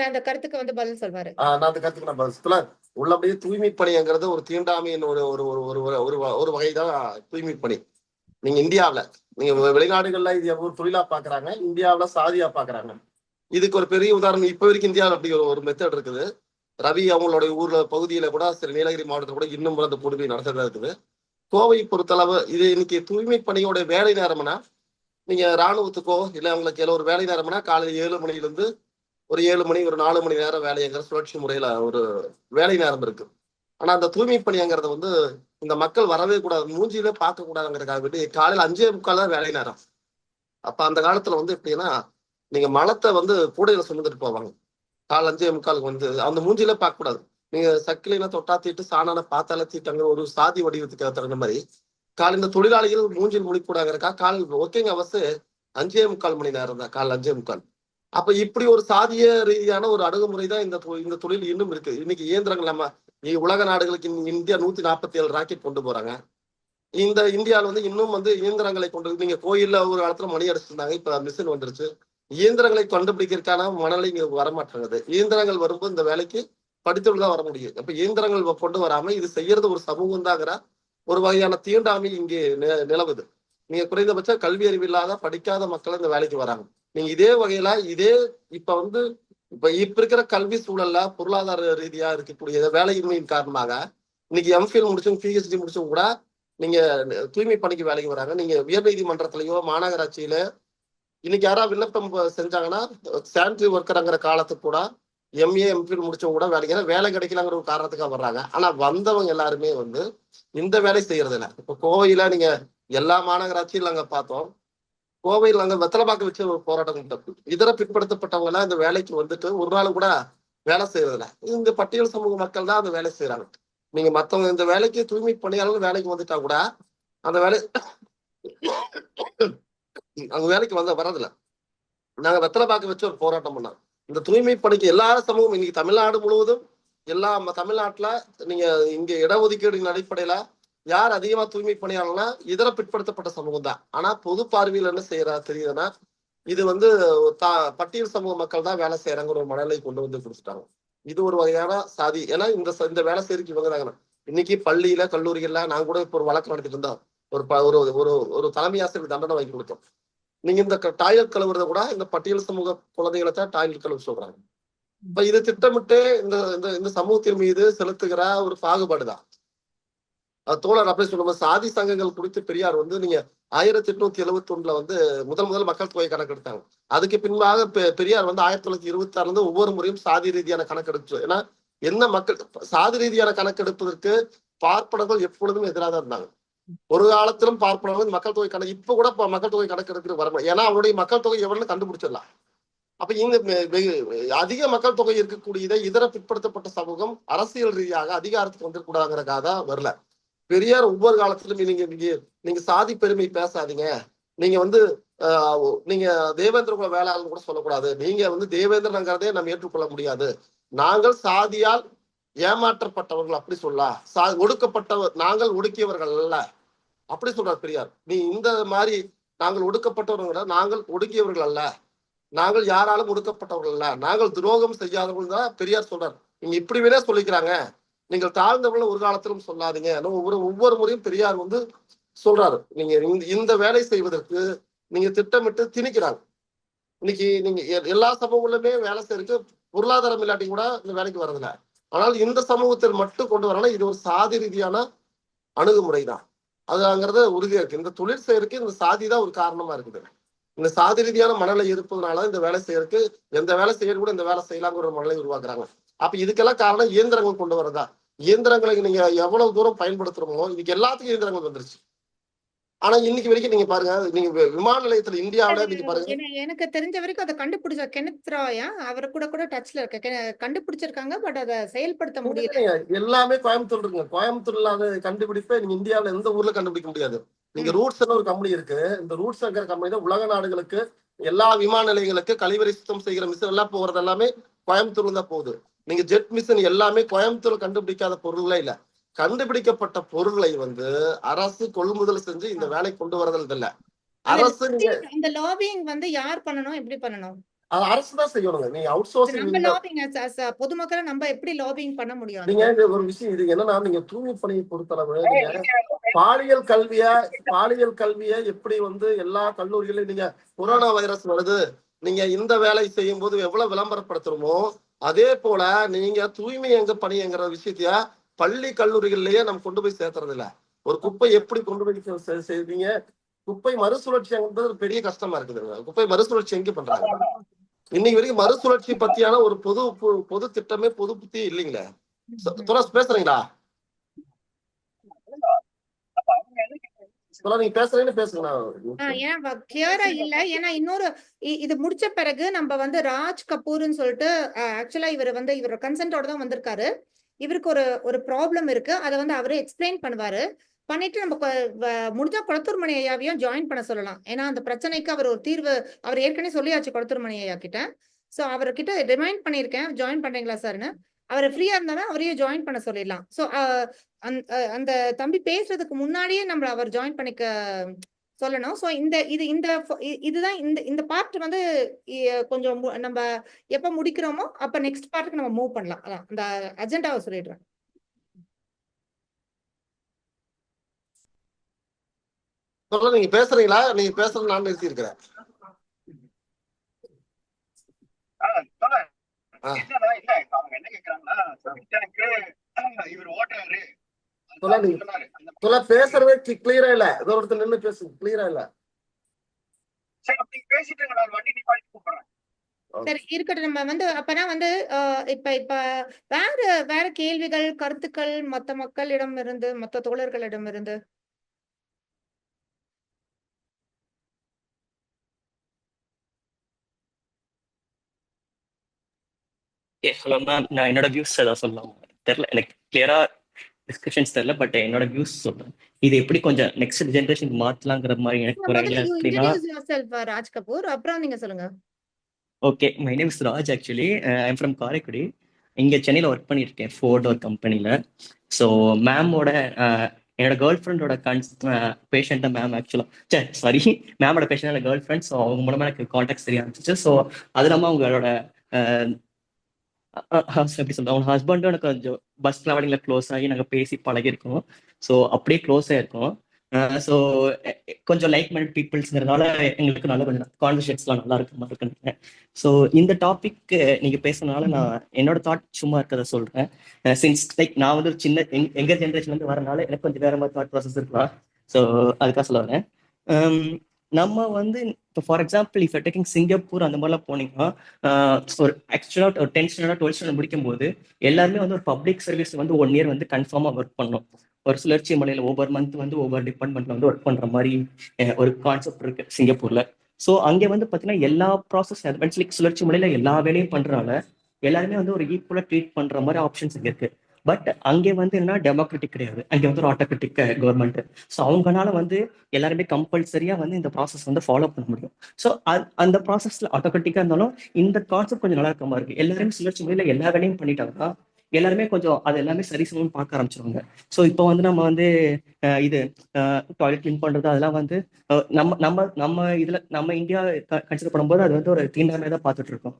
அந்த கருத்துக்கு வந்து பதில் சொல்வாரு. நான் அந்த கருத்துக்கு நான் பதில் உள்ளபடியே தூய்மை பணிங்கிறது ஒரு தீண்டாமையின் ஒரு வகைதான் தூய்மை பணி. நீங்க இந்தியாவில நீங்க வெளிநாடுகள்ல இது ஒரு தொழிலா பாக்குறாங்க, இந்தியாவில சாதியா பாக்குறாங்க. இதுக்கு ஒரு பெரிய உதாரணம் இப்ப வரைக்கும் இந்தியாவில் அப்படி ஒரு மெத்தட் இருக்குது. ரவி அவங்களுடைய ஊர்ல பகுதியில கூட சில நீலகிரி மாவட்டத்தில் கூட இன்னும் அந்த கொடுமை நடந்ததா இருக்குது. கோவை பொறுத்தளவு இது இன்னைக்கு தூய்மை பணியோட வேலை நேரம்னா நீங்க ராணுவத்துக்கோ இல்ல அவங்களுக்கு ஒரு வேலை நேரம்னா காலையில் 7 மணிலிருந்து ஒரு 7 மணி ஒரு 4 மணி நேரம் வேலைங்கிற சுழற்சி முறையில ஒரு வேலை நேரம் இருக்கு. ஆனா அந்த தூய்மை பணிங்கிறத வந்து இந்த மக்கள் வரவே கூடாது, மூஞ்சியிலே பார்க்க கூடாதுங்கிறதுக்காக வேண்டி காலையில் 5:45 தான் வேலை நேரம். அப்ப அந்த காலத்துல வந்து எப்படின்னா நீங்க மலத்தை வந்து கூடையில சுமந்துட்டு போவாங்க. காலை 5:45 வந்து அந்த மூஞ்சியிலே பார்க்க கூடாது. நீங்க சக்கிலினா தொட்டா தீட்டு சாணான பார்த்தால தீட்டாங்க ஒரு சாதி வடிவத்துக்கு தகுந்த மாதிரி காலையில் இந்த தொழிலாளிகள் மூஞ்சில் முடிக்கூடாங்கிறக்கா காலையில் ஒர்க்கிங் அவர்ஸ் 5:45 மணி நேரம் தான், காலையில் 5:45. அப்ப இப்படி ஒரு சாதிய ரீதியான ஒரு அணுகுமுறை தான் இந்த தொழில் இன்னும் இருக்கு. இன்னைக்கு இயந்திரங்கள் நம்ம உலக நாடுகளுக்கு இந்தியா 147 ராக்கெட் கொண்டு போறாங்க. இந்த இந்தியாவில் வந்து இன்னும் வந்து இயந்திரங்களை கொண்டு நீங்க கோயில்ல ஒரு காலத்துல மணி அடிச்சிருந்தாங்க, இப்ப மிஷின் வந்துருச்சு. இயந்திரங்களை கண்டுபிடிக்கிறதுக்கான மனநிலை இங்க வரமாட்டேங்குது. இயந்திரங்கள் வரும்போது இந்த வேலைக்கு படித்தவர்கள் தான் வர முடியும். அப்ப இயந்திரங்கள் கொண்டு வராம இது செய்யறது ஒரு சமூகம் தாங்கிற ஒரு வகையான தீண்டாமை இங்கே நிலவுது. நீங்க குறைந்தபட்ச கல்வி அறிவு இல்லாத படிக்காத மக்கள் இந்த வேலைக்கு வராங்க. நீங்க இதே வகையில இப்ப இருக்கிற கல்வி சூழல்ல பொருளாதார ரீதியா இருக்கக்கூடிய வேலையின்மையின் காரணமாக இன்னைக்கு எம்ஃபில் முடிச்சும் பிஹெச்டி முடிச்சும் கூட நீங்க தூய்மை பணிக்கு வேலைக்கு வராங்க. நீங்க உயர் நீதிமன்றத்திலேயோ மாநகராட்சியில இன்னைக்கு யாராவது விண்ணப்பம் செஞ்சாங்கன்னா சானிட்டரி ஒர்க்கர்ங்கிற காலத்துக்கு கூட எம்ஏ எம்ஃபில் முடிச்சவங்க கூட வேலை கிடைக்கலங்கிற ஒரு காரணத்துக்காக வர்றாங்க. ஆனா வந்தவங்க எல்லாருமே வந்து இந்த வேலை செய்யறது இல்லை. இப்ப கோவையில நீங்க எல்லா மாநகராட்சியும் நாங்க பார்த்தோம். கோவையில் நாங்க வெத்தலைப்பாக்கு வச்சு ஒரு போராட்டம் இதர பிற்படுத்தப்பட்டவங்க எல்லாம் இந்த வேலைக்கு வந்துட்டு ஒரு நாள் கூட வேலை செய்யறதில்ல. இந்த பட்டியல் சமூக மக்கள் தான் அந்த வேலை செய்யறாங்க. நீங்க மத்தவங்க இந்த வேலைக்கு தூய்மை பணியாளர்கள் வேலைக்கு வந்துட்டா கூட அந்த வேலை அவங்க வேலைக்கு வர்றதில்ல. நாங்க வெத்தலைப்பாக்கு வச்சு ஒரு போராட்டம் பண்ணோம். இந்த தூய்மை பணிக்கு எல்லா சமூகம் இன்னைக்கு தமிழ்நாடு முழுவதும் தமிழ்நாட்டுல நீங்க இங்க இடஒதுக்கீடு அடிப்படையில யார் அதிகமா தூய்மை பணியாளர்னா இதர பிற்படுத்தப்பட்ட சமூகம் தான். ஆனா பொது பார்வையில் என்ன செய்யறா தெரியுதுன்னா இது வந்து பட்டியல் சமூக மக்கள் தான் வேலை செய்யறாங்கிற ஒரு மனநிலை கொண்டு வந்து கொடுத்துட்டாங்க. இது ஒரு வகையான சாதி. ஏன்னா இந்த வேலை செய்யறதுக்கு இவங்க தாங்க. இன்னைக்கு பள்ளியில கல்லூரிகள்ல நான் கூட இப்ப ஒரு வழக்கு நடத்திட்டு இருந்தோம். ஒரு தலைமை ஆசிரியர் தண்டனை வாங்கி கொடுத்தோம். நீங்க இந்த டாய்லெட் கழுவுறத கூட இந்த பட்டியல் சமூக குழந்தைகளை தான் டாய்லெட் கழுவு சொல்றாங்க. இப்ப இது திட்டமிட்டு இந்த சமூகத்தின் மீது செலுத்துகிற ஒரு பாகுபாடுதான். தோழர் அப்படி சொல்லும்போது சாதி சங்கங்கள் குறித்து பெரியார் வந்து நீங்க 1871 வந்து முதல் மக்கள் தொகை கணக்கெடுத்தாங்க. அதுக்கு பின்பாக பெரியார் வந்து 1926 ஒவ்வொரு முறையும் சாதி ரீதியான கணக்கெடுப்பு. ஏன்னா என்ன மக்கள் சாதி ரீதியான கணக்கெடுப்பதற்கு பார்ப்பனர்கள் எப்பொழுதும் எதிராக தான் இருந்தாங்க. ஒரு காலத்திலும் பார்ப்பனர்கள் மக்கள் தொகை கணக்கு இப்ப கூட மக்கள் தொகை கணக்கெடுக்கிற வரணும். ஏன்னா அவருடைய மக்கள் தொகை எவ்வளவு கண்டுபிடிச்சிடலாம். அப்ப இந்த அதிக மக்கள் தொகை இருக்கக்கூடியதை இதர பிற்படுத்தப்பட்ட சமூகம் அரசியல் ரீதியாக அதிகாரத்துக்கு வந்துடக்கூடாதுங்கிறக்காக தான் வரல. பெரியார் ஒவ்வொரு காலத்திலும் நீங்க சாதி பெருமை பேசாதீங்க, நீங்க வந்து நீங்க தேவேந்திர குல வேளாளர் கூட சொல்லக்கூடாது, நீங்க வந்து தேவேந்திரங்கிறதே நம்ம ஏற்றுக்கொள்ள முடியாது, நாங்கள் சாதியால் ஏமாற்றப்பட்டவர்கள் அப்படி சொல்லலாம், ஒடுக்கப்பட்டவர் நாங்கள் ஒடுக்கியவர்கள் அல்ல அப்படி சொல்றார் பெரியார். நீ இந்த மாதிரி நாங்கள் ஒடுக்கப்பட்டவர்கள் நாங்கள் ஒடுக்கியவர்கள் அல்ல, நாங்கள் யாராலும் ஒடுக்கப்பட்டவர்கள் அல்ல, நாங்கள் துரோகம் செய்யாதவர்கள் தான் பெரியார் சொல்றார். நீங்க இப்படி வேணா சொல்லிக்கிறாங்க, நீங்கள் தாழ்ந்தவர்கள் ஒரு காலத்திலும் சொல்லாதீங்க. ஒவ்வொரு முறையும் பெரியார் வந்து சொல்றாரு. நீங்க இந்த வேலை செய்வதற்கு நீங்க திட்டமிட்டு திணிக்கிறாங்க. இன்னைக்கு நீங்க எல்லா சமூகங்களுமே வேலை செய்யறதுக்கு பொருளாதாரம் இல்லாட்டி கூட இந்த வேலைக்கு வரதில்ல. ஆனால் இந்த சமூகத்தில் மட்டும் கொண்டு வரணும். இது ஒரு சாதி ரீதியான அணுகுமுறை தான். அதுங்கிறது உறுதியா இருக்கு. இந்த தொழில் செய்யறதுக்கு இந்த சாதி தான் ஒரு காரணமா இருக்குது. இந்த சாதி ரீதியான மனநிலை இருப்பதனால இந்த வேலை செய்யறதுக்கு எந்த வேலை செய்யறது கூட இந்த வேலை செய்யலாங்கிற ஒரு மனநிலை உருவாக்குறாங்க. அப்ப இதுக்கெல்லாம் காரணம் இயந்திரங்கள் கொண்டு வரதா. இயந்திரங்களை நீங்க எவ்வளவு தூரம் பயன்படுத்துறோமோ இதுக்கு எல்லாத்துக்கும் இயந்திரங்கள் வந்துருச்சு. ஆனா இன்னைக்கு வரைக்கும் நீங்க பாருங்க, நீங்க விமான நிலையத்துல இந்தியாவில நீங்க பாருங்க, எனக்கு தெரிஞ்ச வரைக்கும் அதை கண்டுபிடிச்ச கெனத் ராயா அவர் கூட டச்ல இருக்க கண்டுபிடிச்சிருக்காங்க. பட் அதை செயல்படுத்த முடியல. எல்லாமே கோயம்புத்தூர் இருக்குங்க. கோயம்புத்தூர்ல அதை கண்டுபிடிப்பே நீங்க இந்தியாவில எந்த ஊர்ல கண்டுபிடிக்க முடியாது. நீங்க ரூட்ஸ் ஒரு கம்பெனி இருக்கு. இந்த ரூட்ஸ் கம்பெனி தான் உலக நாடுகளுக்கு எல்லா விமான நிலையங்களுக்கு கழிவறை சுத்தம் செய்கிற மிஷின் எல்லாம் போறது எல்லாமே கோயம்புத்தூர்ல தான் போகுது. நீங்க ஜெட் மிஷின் எல்லாமே கோயம்புத்தூர்ல கண்டுபிடிக்காத பொருள்களே இல்ல. கண்டுபிடிக்கப்பட்ட பொருள்களை அரசு கொள்முதல் செஞ்சு இந்த வேலை கொண்டு வரது இல்ல. அரசு இந்த லாபிங் யார் பண்ணணும், எப்படி பண்ணணும்? அது அரசு தான் செய்யணுங்க. நீங்க அவுட் சோர்சிங் பொதுமக்களை நம்ம எப்படி லாபிங் பண்ண முடியும்? நீங்க ஒரு விஷயம் இது என்னன்னா, நீங்க தூய்மை பணியை பொறுத்தளவு பாலியல் கல்வியை எப்படி எல்லா கல்லூரிகளையும் நீங்க கொரோனா வைரஸ் வருது, நீங்க இந்த வேலை செய்யும் போது எவ்வளவு விளம்பரப்படுத்துறோமோ அதே போல நீங்க தூய்மை எங்க பணிங்கிற விஷயத்தைய பள்ளி கல்லூரிகள்லயே நம்ம கொண்டு போய் சேர்த்துறது இல்ல. ஒரு குப்பை எப்படி கொண்டு போய் செய்வீங்க? குப்பை மறுசுழற்சிங்கிறது பெரிய கஷ்டமா இருக்குதுங்க. குப்பை மறுசுழற்சி எங்க பண்றாங்க? இன்னைக்கு வரைக்கும் மறுசுழற்சி பத்தியான ஒரு பொது திட்டமே பொது புத்தியே இல்லைங்களே. பேசுறீங்களா? நீங்க பேசுறீங்கன்னு பேசுங்க. கிளியரா இல்ல. ஏன்னா இன்னொரு இது முடிச்ச பிறகு நம்ம ராஜ் கபூர்னு சொல்லிட்டு ஆக்சுவலா இவர் கன்சென்டோட தான் வந்திருக்காரு. இவருக்கு ஒரு ப்ராப்ளம் இருக்கு. அதை அவரே எக்ஸ்பிளைன் பண்ணுவாரு. பண்ணிட்டு நம்ம முடிஞ்சா கொளத்தூர்மணி ஐயாவையும் ஜாயின் பண்ண சொல்லலாம். ஏன்னா அந்த பிரச்சனைக்கு அவர் ஒரு தீர்வு அவர் ஏற்கனவே சொல்லியாச்சு கொளத்தூர்மணி ஐயா கிட்ட. சோ அவர்கிட்ட ரிமைண்ட் பண்ணிருக்கேன், ஜாயின் பண்றீங்களா சார்னு. அவர் ஃப்ரீயா இருந்தாலும் அவரையும் ஜாயின் பண்ண சொல்லிடலாம். சோ அந்த தம்பி பேசுறதுக்கு முன்னாடியே நம்ம அவர் ஜாயின் பண்ணிக்க சொல்லணும். சோ இதுதான் இந்த பார்ட் கொஞ்சம் நம்ம எப்ப முடிக்கிறோமோ அப்ப நெக்ஸ்ட் பார்ட்டுக்கு நம்ம மூவ் பண்ணலாம். அதான் அந்த அஜெண்டாவை சொல்லிடுறேன். நீங்க பேசுறீங்களா? நீங்க பேசுறது நான் நிறுத்தி இருக்கிறேன். என்ன கேக்குறாங்கன்னா, இவர் ஓட்டுறாரு பேசுறதே கிளியரா இல்ல. ஏதோ ஒருத்தர் நின்று பேசு, கிளியரா இல்ல. பேசிட்டு நான் வண்டி நிப்பாட்டி கூப்பிடுறேன். சரி இருக்கட்டும். நம்ம அப்பனா இப்ப வேற கேள்விகள், கருத்துக்கள் மத்த மக்களிடம் இருந்து, மத்த தோழர்களிடம் இருந்து. ஹலோ மேம், நான் என்னோட வியூஸ் ஏதாவது சொல்லலாம் தெரியல, எனக்கு கிளியரா டிஸ்கஷன்ஸ் தெரியல. பட் என்னோட வியூஸ் சொல்றேன். இது எப்படி கொஞ்சம் நெக்ஸ்ட் ஜெனரேஷனுக்கு மாத்தலாங்கிற மாதிரி எனக்கு ஒரு ஐடியா இருக்குன்னா. ராஜ் கபூர், அப்புறம் நீங்க சொல்லுங்க. Okay, my name is Raj. Actually I am from Karaikudi. இங்க சென்னையில ஒர்க் பண்ணியிருக்கேன் ஃபோர்ட் ஒரு கம்பெனில. ஸோ மேமோட என்னோட கேர்ள் ஃப்ரெண்டோட பேஷண்ட் தான் மேம். ஆக்சுவலா சாரி, மேமோட பேஷண்ட் கேர்ள் ஃப்ரெண்ட். ஸோ அவங்க மூலமா எனக்கு கான்டாக்ட் தெரிய ஆரம்பிச்சிச்சு. ஸோ அது இல்லாமல் அவங்களோட எப்படி சொல்றேன், அவங்க ஹஸ்பண்டும் எனக்கு கொஞ்சம் பஸ் டிராவலிங்ல க்ளோஸ் ஆகி நாங்கள் பேசி பழகிருக்கோம். ஸோ அப்படியே க்ளோஸ் ஆயிருக்கோம். ஸோ கொஞ்சம் லைக் மைண்டட் பீப்புள்ஸ்ங்கிறதுனால எங்களுக்கு நல்ல கொஞ்சம் கான்வர்சேஷன்ஸ்லாம் நல்லா இருக்க மாதிரி இருக்குன்னு. ஸோ இந்த டாபிக் நீங்க பேசுறதுனால நான் என்னோட தாட் சும்மா இருக்கிறத சொல்றேன். சின்ஸ் லைக் நான் ஒரு சின்ன எங்க ஜென்ரேஷன்ல வரனால எனக்கு கொஞ்சம் வேற மாதிரி தாட் ப்ராசஸ் இருக்கலாம். ஸோ அதுக்காக சொல்ல வரேன். நம்ம இப்போ for example if taking Singapore அந்த மாதிரிலாம் போனீங்கன்னா ஒரு ஆக்சுவலாக ஒரு 10th ஸ்டாண்டர்ட் 12th ஸ்டாண்டர்ட் முடிக்கும் போது எல்லாருமே ஒரு பப்ளிக் சர்வீஸ் 1 இயர் கன்ஃபார்மாக ஒர்க் பண்ணணும். ஒரு சுழற்சி மலையில் ஒவ்வொரு மந்த் ஒவ்வொரு டிபார்ட்மெண்ட்ல ஒர்க் பண்ற மாதிரி ஒரு கான்செப்ட் இருக்கு சிங்கப்பூர்ல. ஸோ அங்கே பார்த்தீங்கன்னா எல்லா ப்ராசஸ் சுழற்சி மலையில எல்லா வேலையும் பண்றதுனால எல்லாருமே ஒரு ஈக்குவலா ட்ரீட் பண்ற மாதிரி ஆப்ஷன்ஸ் இங்க இருக்கு. பட் அங்கே என்ன டெமோக்ராட்டிக் கிடையாது, அங்கே ஒரு ஆட்டோக்ராட்டிக் கவர்மெண்ட். ஸோ அவங்களால எல்லாருமே கம்பல்சரியா இந்த ப்ராசஸ் ஃபாலோ பண்ண முடியும். ஸோ அந்த ப்ராசஸ்ல ஆட்டோக்ராட்டிக்கா இருந்தாலும் இந்த கான்செப்ட் கொஞ்சம் நல்லா இருக்க மாதிரி இருக்கு. எல்லாருமே சுழற்சி முறையில எல்லா வேலையும் பண்ணிட்டாங்கன்னா எல்லாருமே கொஞ்சம் அது எல்லாமே சரி சமம் பார்க்க ஆரம்பிச்சிருவாங்க. ஸோ இப்போ நம்ம இது டாய்லெட் கிளீன் பண்றது அதெல்லாம் நம்ம இதுல நம்ம இந்தியா கன்சிடர் பண்ணும்போது அது ஒரு தீண்டாமையா தான் பார்த்துட்டு இருக்கோம்,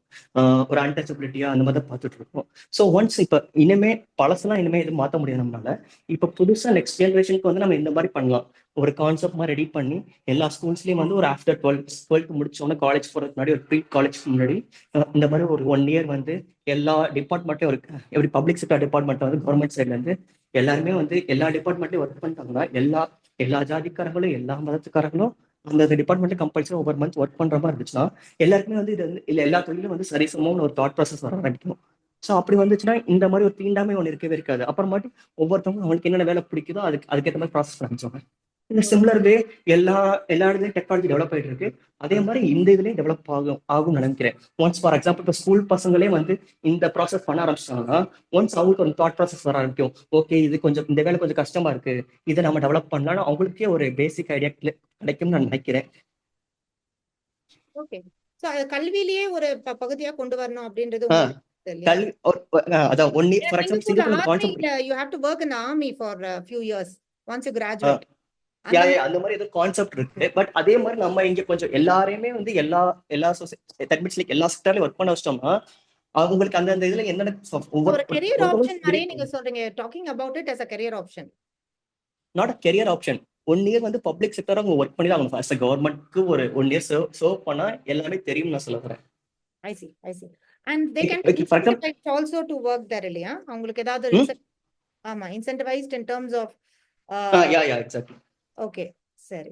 ஒரு அன்டச்சபிலிட்டியா அந்த மாதிரி தான் பார்த்துட்டு இருக்கோம். ஸோ ஒன்ஸ் இப்போ இனிமே பழசெல்லாம் இனிமே இது மாற்ற முடியாது நம்மளால. இப்போ புதுசா நெக்ஸ்ட் ஜெனரேஷனுக்கு நம்ம இந்த மாதிரி பண்ணலாம். ஒரு கான்செப்ட் மாதிரி ரெடி பண்ணி எல்லா ஸ்கூல்ஸ்லயும் வந்து ஒரு ஆஃப்டர் 12th முடிச்சோன்னா காலேஜ் போறதுக்கு முன்னாடி ஒரு ப்ரீ காலேஜ் முன்னாடி இந்த மாதிரி ஒரு 1 இயர் வந்து எல்லா டிபார்ட்மெண்ட்டையும் ஒரு எப்படி பப்ளிக் செக்டர் டிபார்ட்மெண்ட் வந்து கவர்மெண்ட் சைட்ல இருந்து எல்லாருமே வந்து எல்லா டிபார்ட்மெண்ட்லயும் ஒர்க் பண்ணிட்டாங்கன்னா எல்லா ஜாதிக்காரங்களும் எல்லா மதத்துக்காரங்களும் அந்த டிபார்ட்மெண்ட் கம்பல்சரி ஒவ்வொரு மந்த் ஒர்க் பண்ற மாதிரி இருந்துச்சுன்னா எல்லாருக்குமே வந்து இது வந்து இல்ல எல்லா தொழிலும் வந்து சரிசமம்னு ஒரு தாட் ப்ராசஸ் வர ஆரம்பிக்கும். ஸோ அப்படி வந்துச்சுன்னா இந்த மாதிரி ஒரு தீண்டாமை ஒன்று இருக்கவே இருக்காது. அப்புறமாட்டி ஒவ்வொருத்தவங்க அவங்களுக்கு என்னென்ன வேலை பிடிக்குதோ அதுக்கேற்ற மாதிரி ப்ராசஸ் ஆரம்பிச்சோங்க. இந்த சிமிலர் வே எல்லா இடத்துலயும் டெக்னாலஜி டெவலப் ஆயிட்டு இருக்கு. அதே மாதிரி இந்த இதுலயும் டெவலப் ஆகும்னு நினைக்கிறேன். ஒன்ஸ் ஃபார் எக்ஸாம்பிள் இப்போ ஸ்கூல் பசங்களே வந்து இந்த ப்ராசஸ் பண்ண ஆரம்பிச்சிட்டாங்கன்னா ஒன்ஸ் அவங்களுக்கு ஒரு தாட் ப்ராசஸ் வர ஆரம்பிக்கும். ஓகே இது கொஞ்சம் இந்த வேலை கொஞ்சம் கஷ்டமா இருக்கு, இதை நம்ம டெவலப் பண்ணலாம்னு அவங்களுக்கே ஒரு பேசிக் ஐடியா கிடைக்கும்னு நான் நினைக்கிறேன். ஓகே. சோ கல்வியிலேயே ஒரு பகுதியா கொண்டு வரணும் அப்படின்றது ஆஹ் உங்களுக்கு இல்லையா? கல்வி அதான் 1 இயர் ஃபார் நீங்க எக்ஸாம்பிள் சொல்ற சிங்கப்பூர் கான்செப்ட். ஆர்மில you have to work in the army for a few years once you graduate. அந்த மாதிரி ஏதோ கான்செப்ட் இருக்கு. பட் அதே மாதிரி நம்ம இங்க கொஞ்சம் எல்லாரையுமே வந்து எல்லா எல்லா செக்டர்லயும் ஒர்க் பண்ண வச்சிட்டோம்னா அவங்களுக்கு அந்த இதுல என்னென்ன ஒரு கெரியர் ஆப்ஷன் மாதிரியே நீங்க சொல்றீங்க. Talking about it as a career option. Not a career option. 1 year வந்து பப்ளிக் செக்டர் அவங்க ஒர்க் பண்ணி தான் அவங்க ஃபர்ஸ்ட் கவர்மெண்ட்க்கு ஒரு 1 இயர் சர்வ் பண்ணா எல்லாமே தெரியும் நான் சொல்ல வரேன். I see. And they can Okay, be for example, incentivized also to work there இல்லையா? அவங்களுக்கு ஏதாவது ஆமா incentivized in terms of yeah exactly. Okay சரி.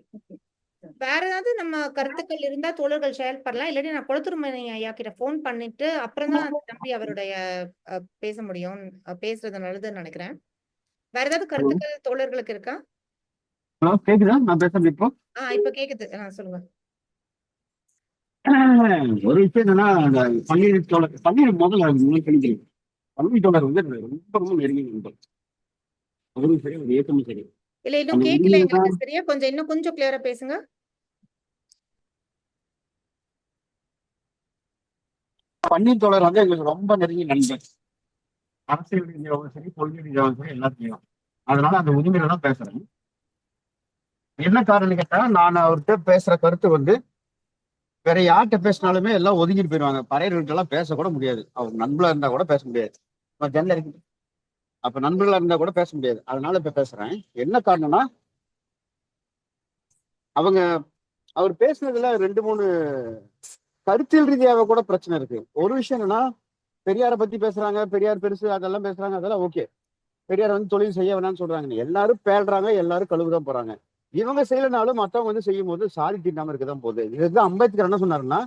வேற ஏதாவது நம்ம கருத்துக்கள் இருந்தா தோழர்கள் ஷேர் பண்ணலாம். இல்லாட்டி நான் குளத்தூர்மணி ஐயா கிட்ட போன் பண்ணிட்டு அப்புறம் தான் தம்பி அவருடைய பேச முடியும். பேசுறது நல்லதுன்னு நினைக்கிறேன். வேற ஏதாவது கருத்துக்கள் தோழர்களுக்கு இருக்கா? ஹலோ கேக்குதா நான் பேசுறது இப்போ? இப்ப கேக்குது. சொல்லுங்க. ஒரு விஷயம் என்னன்னா அந்த பன்னீர் முதல்ல உங்களுக்கு கிடைக்கிறேன் பன்னீர் தோழர் வந்து ரொம்ப நெருங்கி நண்பர். அவரும் சரி ஒரு இயக்கமும் சரி. இல்ல இன்னும் கேட்கல எங்களுக்கு சரியா. இன்னும் கொஞ்சம் கிளியரா பேசுங்க. பன்னீர் தோழர் வந்து எங்களுக்கு ரொம்ப நெருங்கி நண்பர். அரசியல் ரீதியாகவும் சரி கொள்கை ரீதியாகவும் சரி எல்லாத்தையும். அதனால அந்த உரிமையில தான் பேசுறேன். என்ன காரணம் கேட்டா நான் அவர்கிட்ட பேசுற கருத்து வந்து வேற யார்கிட்ட பேசினாலுமே எல்லாம் ஒதுங்கிட்டு போயிடுவாங்க. பறையர்கள்ட்ட எல்லாம் பேசக்கூட முடியாது. அவங்க நண்பர்களா இருந்தா கூட பேச முடியாது. அப்ப நண்பர்களா இருந்தா கூட பேச முடியாது. அதனால இப்ப பேசுறேன். என்ன காரணம்னா அவர் பேசுனதுல 2-3 கருத்தியல் ரீதியாக கூட பிரச்சனை இருக்கு. ஒரு விஷயம் என்னன்னா பெரியாரை பத்தி பேசுறாங்க, பெரியார் பெருசு அதெல்லாம் பேசுறாங்க, அதெல்லாம் ஓகே. பெரியார் வந்து தொழில் செய்ய வேணாம்னு சொல்றாங்க. எல்லாரும் பேடுறாங்க, எல்லாரும் கழுவுதான் போறாங்க. இவங்க செய்யலனாலும் மற்றவங்க வந்து செய்யும் போது சாதி தீண்டாம இருக்கதான் போகுது. இதுதான் அம்பேத்கர் என்ன சொன்னாருன்னா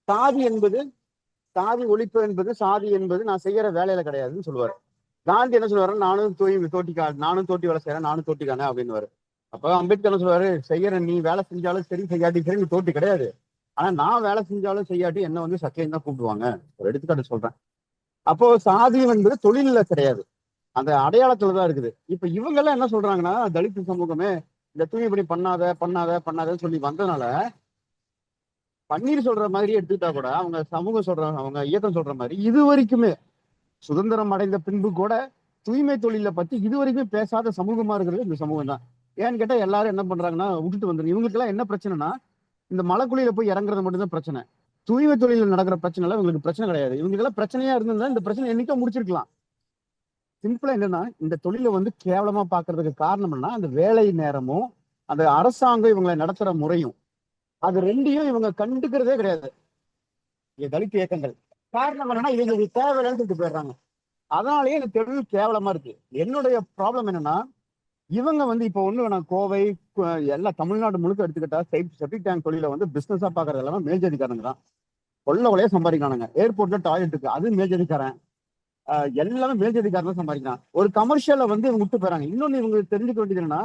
சாதி ஒழிப்பு என்பது சாதி என்பது நான் செய்யற வேலையில கிடையாதுன்னு சொல்லுவாரு. காந்தி என்ன சொல்லுவாரு, நானும் தோட்டி வேலை செய்யறேன், நானும் தோட்டிக்கானே அப்படின்னு. அப்ப அம்பேத்கர் என்ன சொல்லுவாரு, செய்யற நீ வேலை செஞ்சாலும் சரி செய்யாட்டி சரி நீ தோட்டி கிடையாது. ஆனா நான் வேலை செஞ்சாலும் செய்யாட்டி என்ன வந்து சத்தியம் தான் கூப்பிடுவாங்க. ஒரு எடுத்துக்காட்டு சொல்றேன். அப்போ சாதியம் என்பது தொழில கிடையாது, அந்த அடையாளத்துலதான் இருக்குது. இப்ப இவங்க எல்லாம் என்ன சொல்றாங்கன்னா தலித் சமூகமே இந்த தூய்மைப்படி பண்ணாதன்னு சொல்லி வந்ததுனால பன்னீர் சொல்ற மாதிரி எடுத்துக்கிட்டா கூட அவங்க சமூகம் சொல்றாங்க, அவங்க இயக்கம் சொல்ற மாதிரி இது வரைக்குமே சுதந்திரம் அடைந்த பின்பு கூட தூய்மை தொழில பத்தி இது வரைக்கும் பேசாத சமூகமா இருக்கிறது இந்த சமூகம் தான். ஏன்னு கேட்டா எல்லாரும் என்ன பண்றாங்கன்னா விட்டுட்டு வந்துடும். இவங்களுக்கு எல்லாம் என்ன பிரச்சனைனா இந்த மலைக்குழியில போய் இறங்குறது மட்டும்தான் பிரச்சனை. தூய்மை தொழில நடக்கிற பிரச்சனை எல்லாம் இவங்களுக்கு பிரச்சனை கிடையாது. இவங்களுக்கு எல்லாம் பிரச்சனையா இருந்திருந்தா இந்த பிரச்சனை என்னைக்கோ முடிச்சிருக்கலாம். சிம்பிளா என்னன்னா இந்த தொழிலை வந்து கேவலமா பாக்குறதுக்கு காரணம் என்ன, அந்த வேலை நேரமும் அந்த அரசாங்கம் இவங்களை நடத்துற முறையும், அது ரெண்டையும் இவங்க கண்டுக்கிறதே கிடையாது தலித் இயக்கங்கள். காரணம் என்னன்னா இவங்களுக்கு தேவையில்லைன்னு சொல்லிட்டு போயிடுறாங்க. அதனாலேயே இந்த தொழில் கேவலமா இருக்கு. என்னுடைய ப்ராப்ளம் என்னன்னா இவங்க வந்து இப்போ நான் கோவை எல்லா தமிழ்நாடு முழுக்க எடுத்துக்கிட்டா செப்டிக் டேங்க் தொழில வந்து பிசினஸா பாக்குறது எல்லாமே மேல்ஜாதிக்காரங்க தான். கொள்ளையே சம்பாதிக்கிறானுங்க. ஏர்போர்ட்ல டாய்லெட் இருக்கு, அது மேல்ஜாதிக்காரன். எல்லாமே மேல்ஜாதிக்காரன் தான் சம்பாதிக்கிறான். ஒரு கமர்ஷியலை வந்து இவங்க விட்டு போறாங்க. இன்னொன்னு இவங்களுக்கு தெரிஞ்சுக்க வேண்டியது என்னன்னா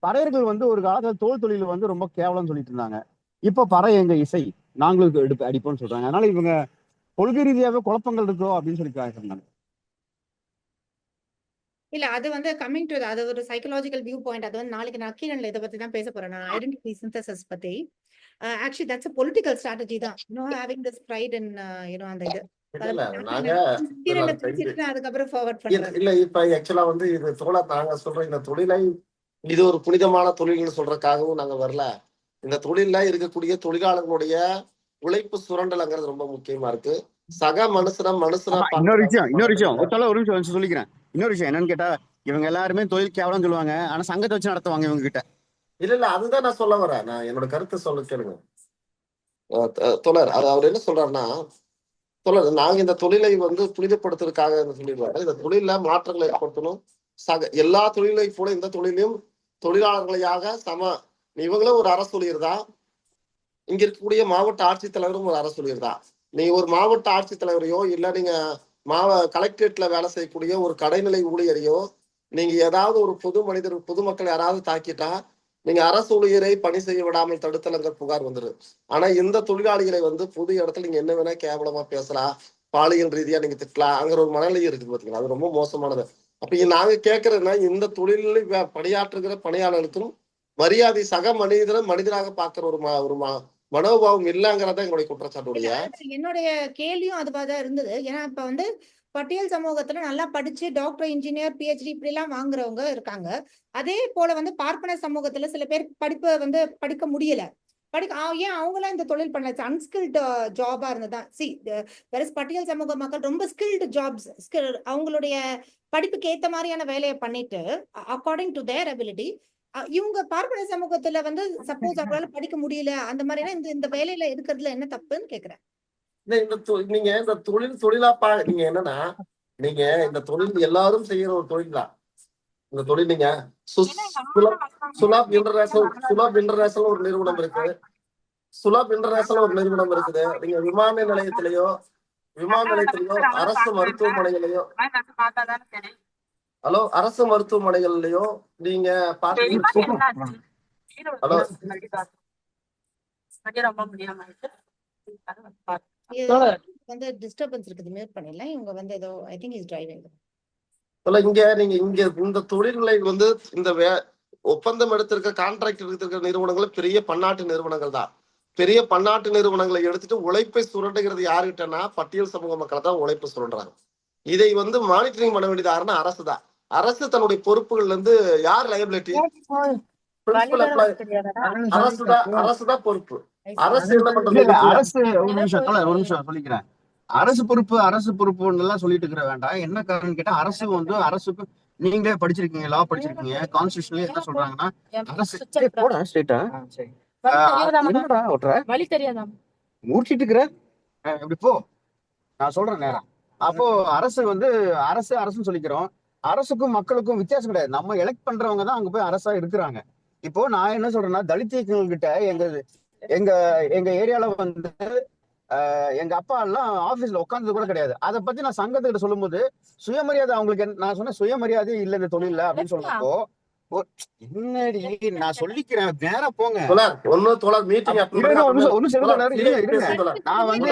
பறையர்கள் வந்து ஒரு காலத்துல தோல் தொழில வந்து ரொம்ப கேவலம் சொல்லிட்டு இருந்தாங்க. இப்ப பறை எங்க இசை நாங்களுக்கு அடிப்போம்னு சொல்றாங்க. அதனால இவங்க கொள்கை ரீதியாவே குழப்பங்கள் இருக்கோ அப்படின்னு சொல்லி சொன்னாங்க. இல்ல அது வந்து கமிங் டு அது ஒரு சைக்காலஜிக்கல் வியூ பாயிண்ட். அது வந்து நாளைக்கு நான் நக்கீரன்ல இதை பத்தி தான் பேச போறேன். நான் ஐடென்டிட்டி சிந்தசிஸ் பத்தி. Actually that's a political strategy தான். having this pride in அந்த இது அதுக்கப்புறம் ஃபார்வர்ட் பண்றேன். இல்ல இப்ப ஆக்சுவலா வந்து இது நாங்க சொல்ற இந்த தொழிலை இது ஒரு புனிதமான தொழில்னு சொல்றதுக்காகவும் நாங்க வரல. இந்த தொழில இருக்கக்கூடிய தொழிலாளர்களுடைய உழைப்பு சுரண்டல்ங்கிறது ரொம்ப முக்கியமா இருக்கு. சக மனுஷனா இன்னொரு விஷயம் சொல்லிக்கிறேன். இன்னொரு விஷயம் என்னன்னு கேட்டா இவங்க எல்லாருமே தொழில் கேவலம் சொல்லுவாங்க, ஆனா சங்கத்தை வச்சு நடத்துவாங்க இவங்க கிட்ட. இல்ல அதுதான் நான் சொல்ல வரேன். நான் என்னோட கருத்தை சொல்ல கேளுங்க. தோழர் அது அவர் என்ன சொல்றாருன்னா, தோழர் நாங்க இந்த தொழிலை வந்து புனிதப்படுத்துறதுக்காக சொல்லிடுவாங்க. இந்த தொழில மாற்றங்களை ஏற்படுத்தணும். எல்லா தொழிலை போல இந்த தொழிலையும் தொழிலாளர்களையாக இவங்களும் ஒரு அரசு ஊழியர் தான். இங்க இருக்கக்கூடிய மாவட்ட ஆட்சித்தலைவரும் ஒரு அரசு ஊழியர் தான். நீங்க ஒரு மாவட்ட ஆட்சித்தலைவரையோ இல்ல நீங்க கலெக்டரேட்ல வேலை செய்யக்கூடிய ஒரு கடைநிலை ஊழியரையோ நீங்க ஏதாவது ஒரு பொதுமக்கள் யாராவது தாக்கிட்டா நீங்க அரசு ஊழியரை பணி செய்ய விடாமல் தடுத்தலங்க புகார் வந்துரு. ஆனா இந்த தொழிலாளிகளை வந்து பொது இடத்துல நீங்க என்ன வேணா கேவலமா பேசலாம், பாலியல் ரீதியா நீங்க திட்டலாம், அங்க ஒரு மனநிலை இருக்குது பாத்தீங்களா, அது ரொம்ப மோசமானது. அப்ப நாங்க கேட்கறதுன்னா இந்த தொழிலில் பணியாற்றுகிற பணியாளர்களுக்கும் மரியாதை சக மனிதராக பார்க்கிற ஒரு மனோபாவம் இல்லங்கிறத எங்களுடைய குற்றச்சாட்டுடைய. என்னுடைய கேள்வியும் அதுவாதான் இருந்தது. ஏன்னா இப்ப வந்து பட்டியல் சமூகத்துல நல்லா படிச்சு டாக்டர், இன்ஜினியர், பிஹெச்டி இப்படி எல்லாம் வாங்குறவங்க இருக்காங்க. அதே போல வந்து பார்ப்பன சமூகத்துல சில பேர் படிப்பை வந்து படிக்க முடியல. ஏன் அவங்களாம் இந்த தொழில் பண்ணல? அன்ஸ்கில்டு ஜாபா இருந்ததுதான். பட்டியல் சமூக மக்கள் ரொம்ப ஸ்கில்டு ஜாப்ஸ், அவங்களுடைய படிப்புக்கு ஏத்த மாதிரியான வேலையை பண்ணிட்டு அக்கார்டிங் டு தேர் அபிலிட்டி இவங்க பார்ப்பன சமூகத்துல வந்து சப்போஸ் அவங்களால படிக்க முடியல அந்த மாதிரினா இந்த வேலையில இருக்கிறதுல என்ன தப்புன்னு கேக்குறேன். நீங்க இந்த தொழிலா நீங்க என்னன்னா நீங்க இந்த தொழில் எல்லாரும் செய்யற ஒரு தொழில் தான். இந்த தொழில் நீங்க சுலாப் இன்டர்நேஷனல் ஒரு நிறுவனம் இருக்கு. சுலாப் இன்டர்நேஷனல் ஒரு நிறுவனம் இருக்குது. நீங்க விமான நிலையத்திலேயோ அரசு மருத்துவமனைகளையோ அரசு மருத்துவமனைகள்லயோ நீங்க வந்து டிஸ்டர்பன்ஸ் இருக்குது, மியூட் பண்ணிடலாம். இவங்க வந்து ஏதோ ஐ திங்க் இஸ் டிரைவிங். இங்க இந்த தொழில்களை வந்து இந்த ஒப்பந்தம் எடுத்திருக்க கான்ட்ராக்ட் எடுத்திருக்க நிறுவனங்கள் பெரிய பன்னாட்டு நிறுவனங்கள் தான். பெரிய பன்னாட்டு நிறுவனங்களை எடுத்துட்டு உழைப்பை சுரண்டுகிறது யாருக்கிட்டனா பட்டியல் சமூக மக்கள் தான் உழைப்பு சுரண்டுறாங்க. இதை வந்து மானிட்டரிங் பண்ண வேண்டியது யாருன்னா அரசு தான். அரசு தன்னுடைய பொறுப்புகள்ல இருந்து யார் லைபிலிட்டி? அரசுதான் பொறுப்பு. அரசு என்ன பண்றது? அரசு ஒரு நிமிஷம் சொல்லிக்கிறேன். அரசு பொறுப்புன்னு எல்லாம் சொல்லிட்டு இருக்கிற வேண்டாம். என்ன காரணம் கேட்டா அரசுக்கு நீங்களே படிச்சிருக்கீங்க, லா படிச்சிருக்கீங்க. கான்ஸ்டிடியூஷன்ல என்ன சொல்றாங்கன்னா அரசு போடா ஸ்ட்ரைட்டா என்னடா ஓட்ற வழி தெரியாதா மூடிட்டு இருக்கிற இப்படி போ, நான் சொல்றேன் நேரம். அப்போ அரசுன்னு சொல்லிக்கிறோம். அரசுக்கும் மக்களுக்கும் வித்தியாசம் கிடையாது. நம்ம எலெக்ட் பண்றவங்க தான் அங்க போய் அரசா இருக்கிறாங்க. இப்போ நான் என்ன சொல்றேன்னா தலித் இயக்கங்கள் கிட்ட எங்க ஏரியால வந்து எங்க அப்பா எல்லாம் ஆபீஸ்ல உட்கார்ந்தது கூட கிடையாது. அதை பத்தி நான் சங்கத்துக்கிட்ட சொல்லும் போது சுயமரியாதை அவங்களுக்கு நான் சொன்ன சுயமரியாதையே இல்ல இந்த தொழில அப்படின்னு சொல்றப்போ என்னடி நான் சொல்லிக்கிறேன் நேரா போங்க. நான் வந்து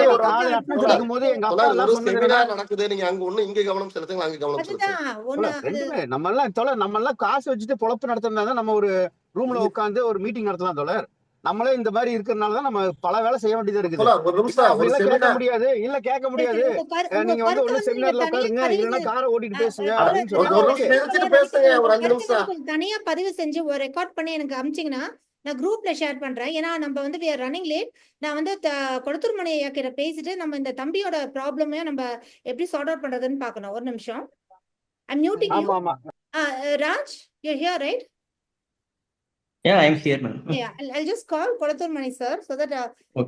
படிக்கும் போது எங்க அப்பா எல்லாம் நடக்குது. நீங்க அங்க ஒண்ணு இங்க கவனம் செலுத்துங்க, அங்க கவனம் செலுத்துங்க. நம்ம எல்லாம் காசு வச்சுட்டு பொழப்பு நடத்துறதுனால நம்ம ஒரு ரூம்ல உட்காந்து ஒரு மீட்டிங் நடத்தலாம் தோழர். நம்மளே இந்த மாதிரி இருக்கிறதுனாலதான் நம்ம பல வேலை செய்ய வேண்டியது இருக்குது. கேட்க முடியாது. நீங்க வந்து ஒண்ணு செமினார்ல உட்காருங்க, இல்லைன்னா காரை ஓட்டிட்டு பேசுங்க அப்படின்னு தனியா பதிவு செஞ்சு ஒரு ரெக்கார்ட் பண்ணி எனக்கு அனுப்பிச்சீங்கன்னா நான் குரூப்ல ஷேர் பண்றேன். ஏன்னா நம்ம வந்து we are running late. நான் வந்து கொளத்தூர் மணி ஐயா கிட்ட பேசிட்டு நம்ம இந்த தம்பியோட ப்ராப்ளமே நம்ம எப்படி சார்ட் அவுட் பண்றதுன்னு பாக்கணும். ஒரு நிமிஷம். I'm muting you. Raj, you're here, right? Yeah, I'm here, ma'am. Yeah, I'll just call Kolattur Mani sir so that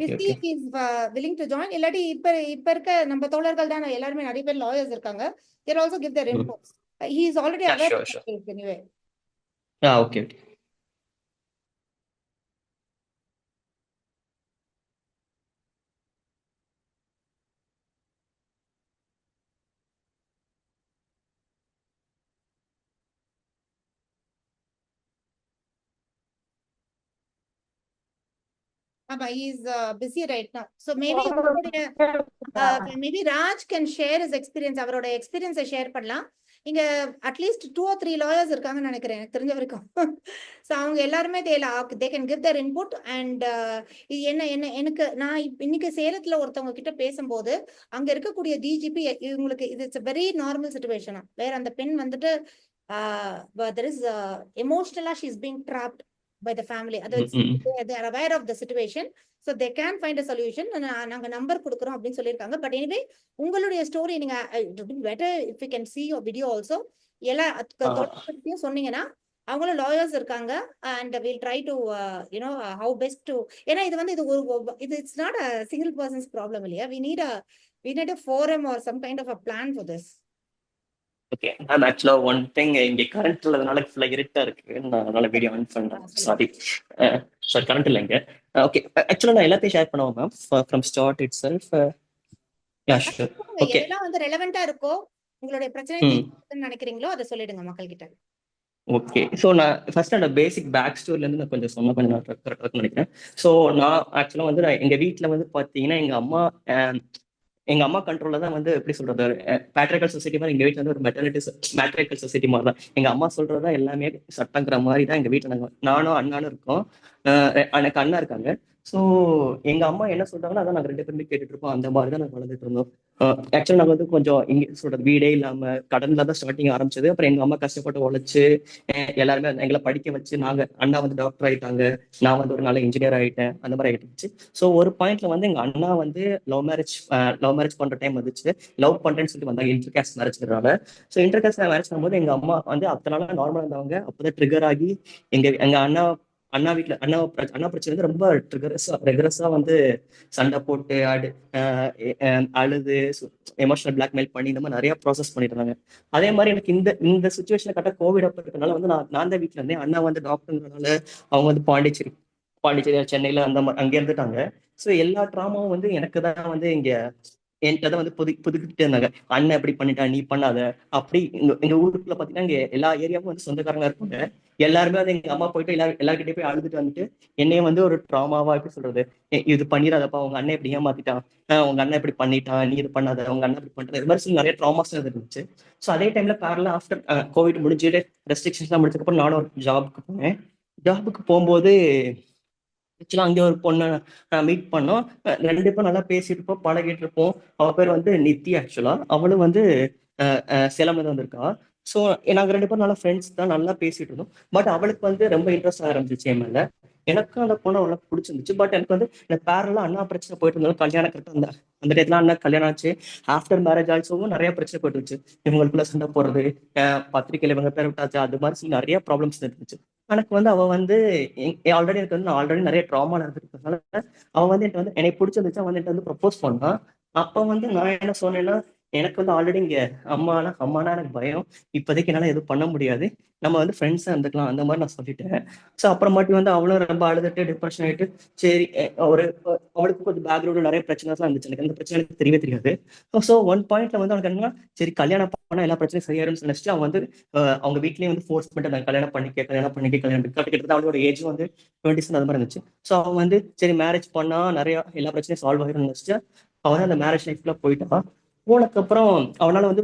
we see if he's willing to join. Illadi இப்ப இருக்க நம்ம தோழர்கள் தான் எல்லாரும் நிறைய பேர் lawyers இருக்காங்க. They'll also give their inputs. He is already aware of the case anyway. Yeah, okay. He's busy right now. So maybe Raj can share his experience. அவரோட எக்ஸ்பீரியன்ஸை ஷேர் பண்ணலாம். இங்க அட்லீஸ்ட் 2 or 3 lawyers இருக்காங்கன்னு நினைக்கிறேன், எனக்கு தெரிஞ்ச வரைக்கும். ஸோ அவங்க எல்லாருமே they can give their input. And எனக்கு நான் இன்னைக்கு சேலத்துல ஒருத்தவங்க கிட்ட பேசும்போது அங்க இருக்கக்கூடிய டிஜிபி இவங்களுக்கு இட்ஸ் வெரி நார்மல் சிச்சுவேஷனா. வேற அந்த பெண் வந்துட்டு there is emotionally she is being trapped by the family. They are aware of the situation, so they can find a solution. நாங்க நம்பர் கொடுக்குறோம் அப்படின்னு சொல்லியிருக்காங்க. பட் எனிவே உங்களுடைய ஸ்டோரி நீங்க better if you can see your video also. எல்லா சொன்னீங்கன்னா அவங்களும் lawyers இருக்காங்க. And will try to you know how best to, ஏன்னா இது வந்து இது it's not a single persons problem இல்லையா. we need a forum or some kind of a plan for this. Okay ma'am, ஆக்சுவலா ஒன் திங், இங்க current இல்லாதனால ஃபுல்லா இருட்டா இருக்கு, நான் அதனால வீடியோ ஆன் பண்ணேன். சாரி சாரி, கரண்ட் இல்லை இங்க. ஓகே, ஆக்சுவலா நான் எல்லாத்தையும் ஷேர் பண்ணுவோம் ma'am from start it self. Yeah sure. Okay, எதெல்லாம் வந்து ரெலவெண்டா இருக்கோ, உங்களுடைய பிரச்சனை தீர்க்குதுன்னு நினைக்கிறீங்களோ அதை சொல்லிடுங்க மக்கள் கிட்ட. ஓகே. ஸோ நான் ஃபர்ஸ்ட் அந்த பேசிக் பேக் ஸ்டோரிலேருந்து நான் கொஞ்சம் சொன்ன கொஞ்சம் நான் கரெக்டாக நினைக்கிறேன். ஸோ நான் ஆக்சுவலாக வந்து நான் எங்கள் வீட்டில் வந்து பார்த்தீங்கன்னா எங்கள் அம்மா கண்ட்ரோலில் தான் வந்து எப்படி சொல்றது, பேட்ரிக்கல் சொசைட்டி மாதிரி எங்கள் வீட்டில் வந்து ஒரு மேட்ரிக்கல் சொசைட்டி மாதிரி தான். எங்கள் அம்மா சொல்றதா எல்லாமே சட்டங்கிற மாதிரி தான் எங்கள் வீட்டில் நானும் அண்ணானும் இருக்கோம். எனக்கு அண்ணா இருக்காங்க. ஸோ எங்க அம்மா என்ன சொல்றாங்களோ அதான் நாங்கள் 2 பேருமே கேட்டுட்டு இருப்போம். அந்த மாதிரி தான் நாங்கள் வளர்ந்துட்டு இருந்தோம். ஆக்சுவலாக நாங்கள் வந்து கொஞ்சம் இங்கே சொல்றது வீடே இல்லாம கடன்ல தான் ஸ்டார்டிங் ஆரம்பிச்சது. அப்புறம் எங்க அம்மா கஷ்டப்பட்டு உழைச்சு எல்லாருமே எங்களை படிக்க வச்சு, அண்ணா வந்து டாக்டர் ஆயிட்டாங்க, நான் வந்து ஒரு நல்ல இன்ஜினியர் ஆயிட்டேன், அந்த மாதிரி ஆயிடுச்சு. ஸோ ஒரு பாயிண்ட்ல வந்து எங்க அண்ணா வந்து லவ் மேரேஜ் பண்ற டைம் வந்துச்சு. லவ் பண்றேன்னு சொல்லி வந்தாங்க இன்டர் கேஸ்ட் மேரேஜ்னால. ஸோ இன்டர் கேஸ்ட் மேரேஜ் பண்ணும்போது எங்க அம்மா வந்து அத்தனால நார்மலா இருந்தவங்க அப்போதான் ட்ரிகர் ஆகி எங்க அண்ணா வீட்டுல அண்ணா பிரச்சனை வந்து ரொம்ப ரெகுலஸா வந்து சண்டை போட்டு அழுது எமோஷனல் பிளாக்மெயில் பண்ணி இந்த மாதிரி நிறைய ப்ராசஸ் பண்ணிட்டு இருந்தாங்க. அதே மாதிரி எனக்கு இந்த சுச்சுவேஷன் கரெக்டாக கோவிட் அப்ப இருக்கனால வந்து நான் தான் வீட்டுல இருந்தேன். அண்ணா வந்து டாக்டர்னால அவங்க வந்து பாண்டிச்சேரி சென்னையில அந்த மாதிரி அங்கே இருந்துட்டாங்க. ஸோ எல்லா ட்ராமாவும் வந்து எனக்கு தான் வந்து இங்க என்கிட்ட தான் வந்து புதுக்கிட்டே இருந்தாங்க. அண்ணன் எப்படி பண்ணிட்டா, நீ பண்ணாத அப்படி. எங்க ஊருக்குள்ள பாத்தீங்கன்னா இங்க எல்லா ஏரியாவும் வந்து சொந்தக்காரங்க இருப்பாங்க. எல்லாருமே வந்து எங்க அம்மா போயிட்டு எல்லார்கிட்டயும் போய் அழுதுட்டு வந்துட்டு என்னைய வந்து ஒரு ட்ராமாவா எப்படி சொல்றது, இது பண்ணிடாதப்பா, உங்க அண்ணன் எப்படி ஏமாத்திட்டான், உங்க அண்ணன் இப்படி பண்ணிட்டான், நீ இது பண்ணாத, உங்க அண்ணன் இப்படி பண்றது, இது மாதிரி சொல்லி நிறைய ட்ராமாஸ் இருந்துச்சு. ஸோ அதே டைம்ல பேரலா ஆஃப்டர் கோவிட் முடிஞ்சுட்டு ரெஸ்ட்ரிக்ஷன்ஸ்லாம் முடிச்சதுக்கப்புறம் நானும் ஒரு ஜாபுக்கு போனேன். ஜாபுக்கு போகும்போது ஆக்சுவலா அங்கே ஒரு பொண்ணை மீட் பண்ணோம். 2 பேரும் நல்லா பேசிட்டு இருப்போம், பழகிட்டு இருப்போம். அவ பேர் வந்து நித்தி. ஆக்சுவலா அவளும் வந்து சேலம்ல தான் வந்திருக்கா. ஸோ நாங்கள் 2 பேரும் நல்லா ஃப்ரெண்ட்ஸ் தான், நல்லா பேசிட்டு இருந்தோம். பட் அவளுக்கு வந்து ரொம்ப இன்ட்ரெஸ்ட் ஆரம்பிச்சிச்சு என் மேல. எனக்கும் அந்த பொண்ணை அவ்வளோ பிடிச்சிருந்துச்சு. பட் எனக்கு வந்து இந்த பேரெல்லாம் அண்ணா பிரச்சனை போயிட்டு இருந்தாலும் கல்யாணம் கரெக்டாக அந்த டேட்லாம் அண்ணா கல்யாணம் ஆச்சு. ஆஃப்டர் மேரேஜ் ஆல்சோவும் நிறைய பிரச்சனை போயிட்டு இருந்துச்சு. இவங்களுக்குள்ள சண்டை போடுறது, பத்திரிக்கையில இவங்க பேர் விட்டாச்சு, அது மாதிரி சொல்லி நிறைய ப்ராப்ளம்ஸ் இருந்துச்சு. எனக்கு வந்து அவ வந்து ஆல்ரெடி எனக்கு வந்து ஆல்ரெடி நிறைய ட்ராமா நடந்துருக்கிறதுனால அவ வந்து என்கிட்ட வந்து என்னை பிடிச்சிருந்துச்சு. அவன் என்கிட்ட வந்து ப்ரப்போஸ் பண்ணா. அப்ப வந்து நான் என்ன சொன்னேன்னா, எனக்கு வந்து ஆல்ரெடி இங்க அம்மானா எனக்கு பயம், இப்போதைக்கு என்னால எதுவும் பண்ண முடியாது, நம்ம வந்து ஃப்ரெண்ட்ஸா இருந்துக்கலாம், அந்த மாதிரி நான் சொல்லிட்டேன். ஸோ அப்புறமாட்டி வந்து அவளும் ரொம்ப அழுதுட்டு டிப்ரெஷன் ஆயிட்டு சரி அவளுக்கு கொஞ்சம் பேக்ரவுண்ட் நிறைய பிரச்சனைலாம் இருந்துச்சு. எனக்கு அந்த பிரச்சனை எனக்கு தெரியவே தெரியாது. ஸோ ஒன் பாயிண்ட்ல வந்து அவனுக்கு என்னன்னா, சரி கல்யாணம் பண்ணா எல்லா பிரச்சனையும் சரியாயிரும்னு நினைச்சிட்டு அவன் வந்து அவங்க வீட்லயே வந்து ஃபோர்ஸ் பண்ணிட்டு கல்யாணம் பண்ணிக்க கிட்டத்தட்ட அவளோட ஏஜ் வந்து 20 அது மாதிரி இருந்துச்சு. ஸோ அவன் வந்து சரி மேரேஜ் பண்ணா நிறைய எல்லா பிரச்சனையும் சால்வ் ஆயிரும்னு நினைச்சிட்டு அவன் அந்த மேரேஜ் லைஃப்ல போயிட்டான். போனதுக்கப்புறம் அவனால வந்து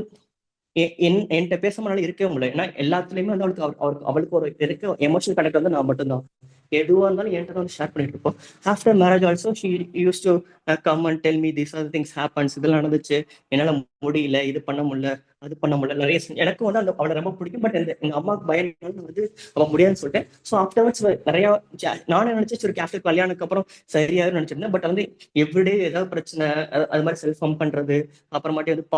என்கிட்ட பேசாமனால இருக்கவே முடியல. ஏன்னா எல்லாத்துலயுமே வந்து அவளுக்கு ஒரு இருக்க எமோஷனல் கனெக்ட் வந்து நான் மட்டும்தான். எதுவாக இருந்தாலும் என்கிட்ட வந்து ஷேர் பண்ணிட்டு இருப்போம். After marriage also she use to come and tell me this are things happens, இதெல்லாம் நடந்துச்சு, என்னால முடியல, இது பண்ண முடியல, அது பண்ண முடியல, நிறைய எனக்கு வந்து அந்த அவளை ரொம்ப பிடிக்கும். பட் எங்க அம்மாவுக்கு பயம் வந்து அவன் முடியாதுன்னு சொல்லிட்டேன். ஸோ ஆஃப்டர்வர்ட்ஸ் நிறைய நானே நினைச்சு ஒரு ஆஃப்டர் கல்யாணத்துக்கு அப்புறம் சரியாயிரும் நினைச்சிருந்தேன். பட் வந்து எவ்ரிடே ஏதாவது பிரச்சனை அது மாதிரி செல்ஃப் ஹம் பண்றது, அப்புறமாட்டி வந்து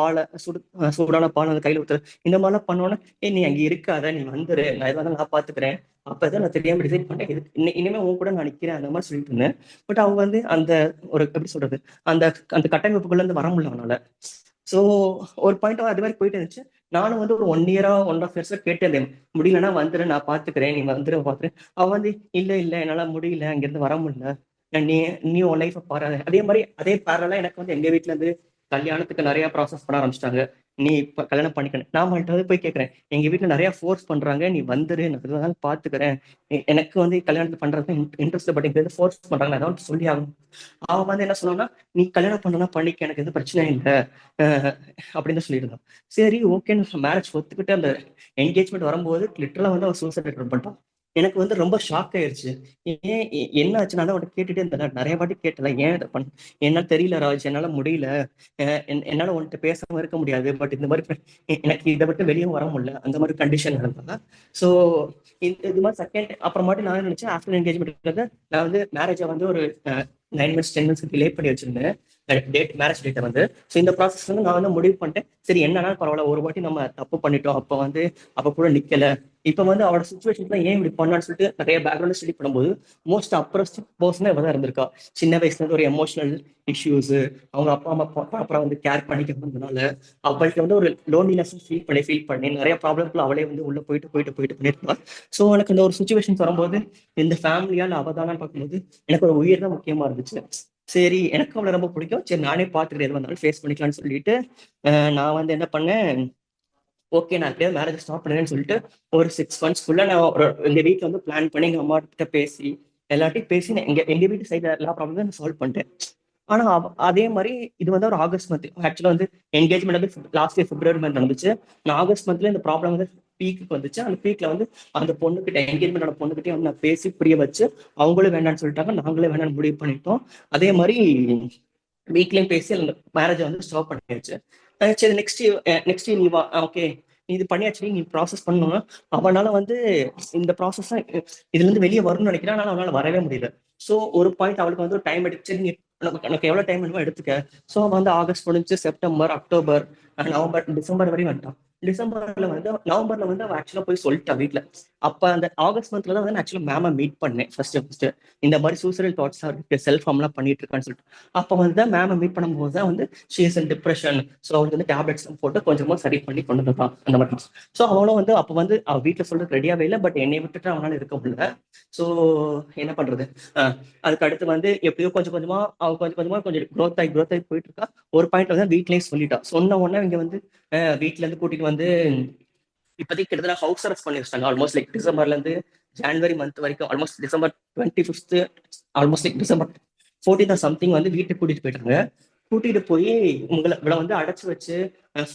சூடான பால் வந்து கையில் ஊத்துறது, இந்த மாதிரிலாம் பண்ணோன்னா நீ அங்கே இருக்காத, நீ வந்துரு, நான் எதாவது நான் பாத்துக்கிறேன், அப்பதான் நான் தெரியாம டிசைட் பண்ணேன் இனிமே உன் கூட நான் நிக்கிறேன், அந்த மாதிரி சொல்லிட்டு இருந்தேன். பட் அவங்க வந்து அந்த ஒரு எப்படி சொல்றது அந்த அந்த கட்டமைப்புக்குள்ள இருந்து வர முடியல அவனால. ஸோ ஒரு பாயிண்ட் அது மாதிரி போயிட்டு இருந்துச்சு. நானும் வந்து ஒரு 1 இயரா 1.5 இயர்ஸா கேட்டேன், முடியலன்னா வந்துரு, நான் பாத்துக்கிறேன், நீ வந்துரு பாத்துக்கிறேன். அவன் வந்து இல்ல என்னால முடியல, அங்கிருந்து வர முடியல, நீ உன் லைஃப பாரு. அதே மாதிரி அதே பேரலா எனக்கு வந்து எங்க வீட்டுல இருந்து கல்யாணத்துக்கு நிறைய ப்ராசஸ் பண்ண ஆரம்பிச்சிட்டாங்க. நீ இப்ப கல்யாணம் பண்ணிக்கணும். நான் மட்டும் போய் கேட்கறேன், எங்க வீட்டுல நிறைய ஃபோர்ஸ் பண்றாங்க, நீ வந்துரு, நான் எதுவாக பாத்துக்கிறேன், எனக்கு வந்து கல்யாணத்துக்கு பண்றது இன்ட்ரெஸ்ட், பட் எங்க ஃபோர்ஸ் பண்றாங்க, நான் ஏதாவது சொல்லி ஆகணும். அவன் வந்து என்ன சொன்னான்னா, நீ கல்யாணம் பண்ணனா பண்ணிக்க, எனக்கு எதுவும் பிரச்சனை இல்லை அப்படின்னு சொல்லியிருந்தான். சரி ஓகேன்னு மேரேஜ் ஒத்துக்கிட்டு அந்த என்கேஜ்மெண்ட் வரும்போது லிட்டரலா வந்து அவன் சூசைட் அட்டன் பண்ணிட்டான். எனக்கு வந்து ரொம்ப ஷாக் ஆயிடுச்சு. என்ன ஆச்சுன்னா அவன்கிட்ட கேட்டுட்டே இருந்தேன், நிறைய வாட்டி கேட்டல, ஏன் இதை என்னால தெரியல ராஜ், என்னால முடியல, என்னால உன்கிட்ட பேசாம இருக்க முடியாது, பட் இந்த மாதிரி எனக்கு இதை விட்டு வெளியே வர முடியல, அந்த மாதிரி கண்டிஷன் இருந்தா. ஸோ இது மாதிரி செகண்ட் அப்புறமாட்டி நான் நினைச்சேன் ஆஃப்டர் என்கேஜ்மெண்ட் நான் வந்து மேரேஜை வந்து ஒரு 9 months 10 months டிலே பண்ணி வச்சிருந்தேன் மேரேஜ் டேட்டை வந்து. ஸோ இந்த ப்ராசஸ் வந்து நான் வந்து முடிவு பண்ணிட்டேன், சரி என்னன்னா பரவாயில்ல, ஒரு வாட்டி நம்ம தப்பு பண்ணிட்டோம், அப்போ கூட நிக்கல, இப்போ வந்து அவரோட சுச்சுவேஷன்ல ஏன் இப்படி பண்ணான்னு சொல்லிட்டு நிறைய பேக்ரவுண்ட் ஸ்டடி பண்ணும்போது மோஸ்ட் அப்ரஸ்ட் பர்சனாக இவ தான் இருந்திருக்கா. சின்ன வயசுல இருந்து ஒரு எமோஷனல் இஷ்யூஸ், அவங்க அப்பா அம்மா ப்ராப்பரா வந்து கேர் பண்ணிக்கிறதுனால அவளுக்கு வந்து ஒரு லோன்லினஸ் ஃபீல் பண்ணி நிறைய ப்ராப்ளம்ல அவளே வந்து உள்ள போயிட்டு பண்ணிருக்கா. ஸோ எனக்கு இந்த ஒரு சுச்சுவேஷன்ஸ் வரும்போது இந்த ஃபேமிலியால் அவதானு பார்க்கும்போது எனக்கு ஒரு உயிர் தான் முக்கியமா இருந்துச்சு. சரி, எனக்கு அவளை ரொம்ப பிடிக்கும், சரி நானே பார்த்துட்டு எது வந்தாலும் ஃபேஸ் பண்ணிக்கலாம்னு சொல்லிட்டு நான் வந்து என்ன பண்ணேன், ஓகே நான் எப்படியாவது மேரேஜ் ஸ்டாப் பண்ணுறேன்னு சொல்லிட்டு ஒரு 6 monthsக்குள்ள நான் எங்க வீட்டில் வந்து பிளான் பண்ணி எங்க அம்மா கிட்ட பேசி எல்லாத்தையும் பேசி எங்க வீட்டு சைடு எல்லா ப்ராப்ளமும் நான் சால்வ் பண்ணிட்டேன். ஆனா அதே மாதிரி இது வந்து ஒரு ஆகஸ்ட் மந்த் ஆக்சுவலா வந்து என்கேஜ்மெண்ட் வந்து லாஸ்ட் இயர் பிப்ரவரி மந்த் நடந்துச்சு. நான் ஆகஸ்ட் மந்த்ல இந்த ப்ராப்ளம் வந்து பீக்கு வந்துச்சு. அந்த பீக்ல வந்து அந்த பொண்ணுகிட்ட என்கேஜ்மெண்டோட பொண்ணுகிட்டே வந்து நான் பேசி புரிய வச்சு அவங்களும் வேண்டாம்னு சொல்லிட்டாங்க, நாங்களே வேண்டாம்னு முடிவு பண்ணிட்டோம். அதே மாதிரி வீட்லயும் பேசி அந்த மேரேஜை வந்து ஸ்டாப் பண்ணியாச்சு. சரி நெக்ஸ்ட் நீ வா, ஓகே நீ இது பண்ணியாச்சு, நீ ப்ராசஸ் பண்ணணும்னா அவனால வந்து இந்த ப்ராசஸ் இதுல இருந்து வெளியே வரணும்னு நினைக்கிறேன், ஆனால அவனால வரவே முடியல. ஸோ ஒரு பாயிண்ட் அவளுக்கு வந்து ஒரு டைம் எடுத்து நீ எனக்கு எவ்வளவு டைம் வேணுமோ எடுத்துக்க. ஸோ வந்து ஆகஸ்ட் முடிஞ்சு செப்டம்பர், அக்டோபர், நவம்பர், டிசம்பர் வரையும் வந்துட்டான். நவம்பர்ல வந்து அவன் ஆக்சுவலா போய் சொல்லிட்டா வீட்டுல. அப்ப அந்த ஆகஸ்ட் மந்த்ல தான் வந்து ஆக்சுவலா மேம மீட் பண்ணேன் ஃபர்ஸ்ட். இந்த மாதிரி சூசைடல் தாட்ஸ் இருக்கு, செல்ஃப் ஹார்ம்லாம் பண்ணிட்டு இருக்கான்னு சொல்லிட்டு அப்ப வந்து மேம மீட் பண்ணும்போது தான் வந்து she is in depression. So அவளுக்கு வந்து டேப்லெட்ஸ் போட்டு கொஞ்சமா சரி பண்ணி கொண்டு வந்துட்டான் அந்த மாதிரி. ஸோ அவளும் வந்து அப்ப வந்து அவ வீட்டுல சொல்றது ரெடியாவே இல்லை, பட் என்னை விட்டுட்டு அவனால இருக்க முடியல. ஸோ என்ன பண்றது, அதுக்கு அடுத்து வந்து எப்படியோ கொஞ்சம் கொஞ்சமா கொஞ்சம் க்ரோத் ஆகி போயிட்டு இருக்கா. ஒரு பாயிண்ட்ல வந்து வீட்லயும் சொல்லிட்டா. சொன்ன உடனே இங்க வந்து வீட்டுல இருந்து கூட்டிட்டு வந்து இப்போதைக்கு கிட்டத்தட்ட ஹவுஸ் அரெஸ்ட் பண்ணி வச்சிட்டாங்க. ஆல்மோஸ்ட் லைக் டிசம்பர்ல இருந்து ஜான்வரி மந்த் வரைக்கும், almost December 25th, almost like December 14th something வந்து வீட்டுக்கு கூட்டிட்டு போயிட்டாங்க. கூட்டிட்டு போய் இவளை வந்து அடைச்சு வச்சு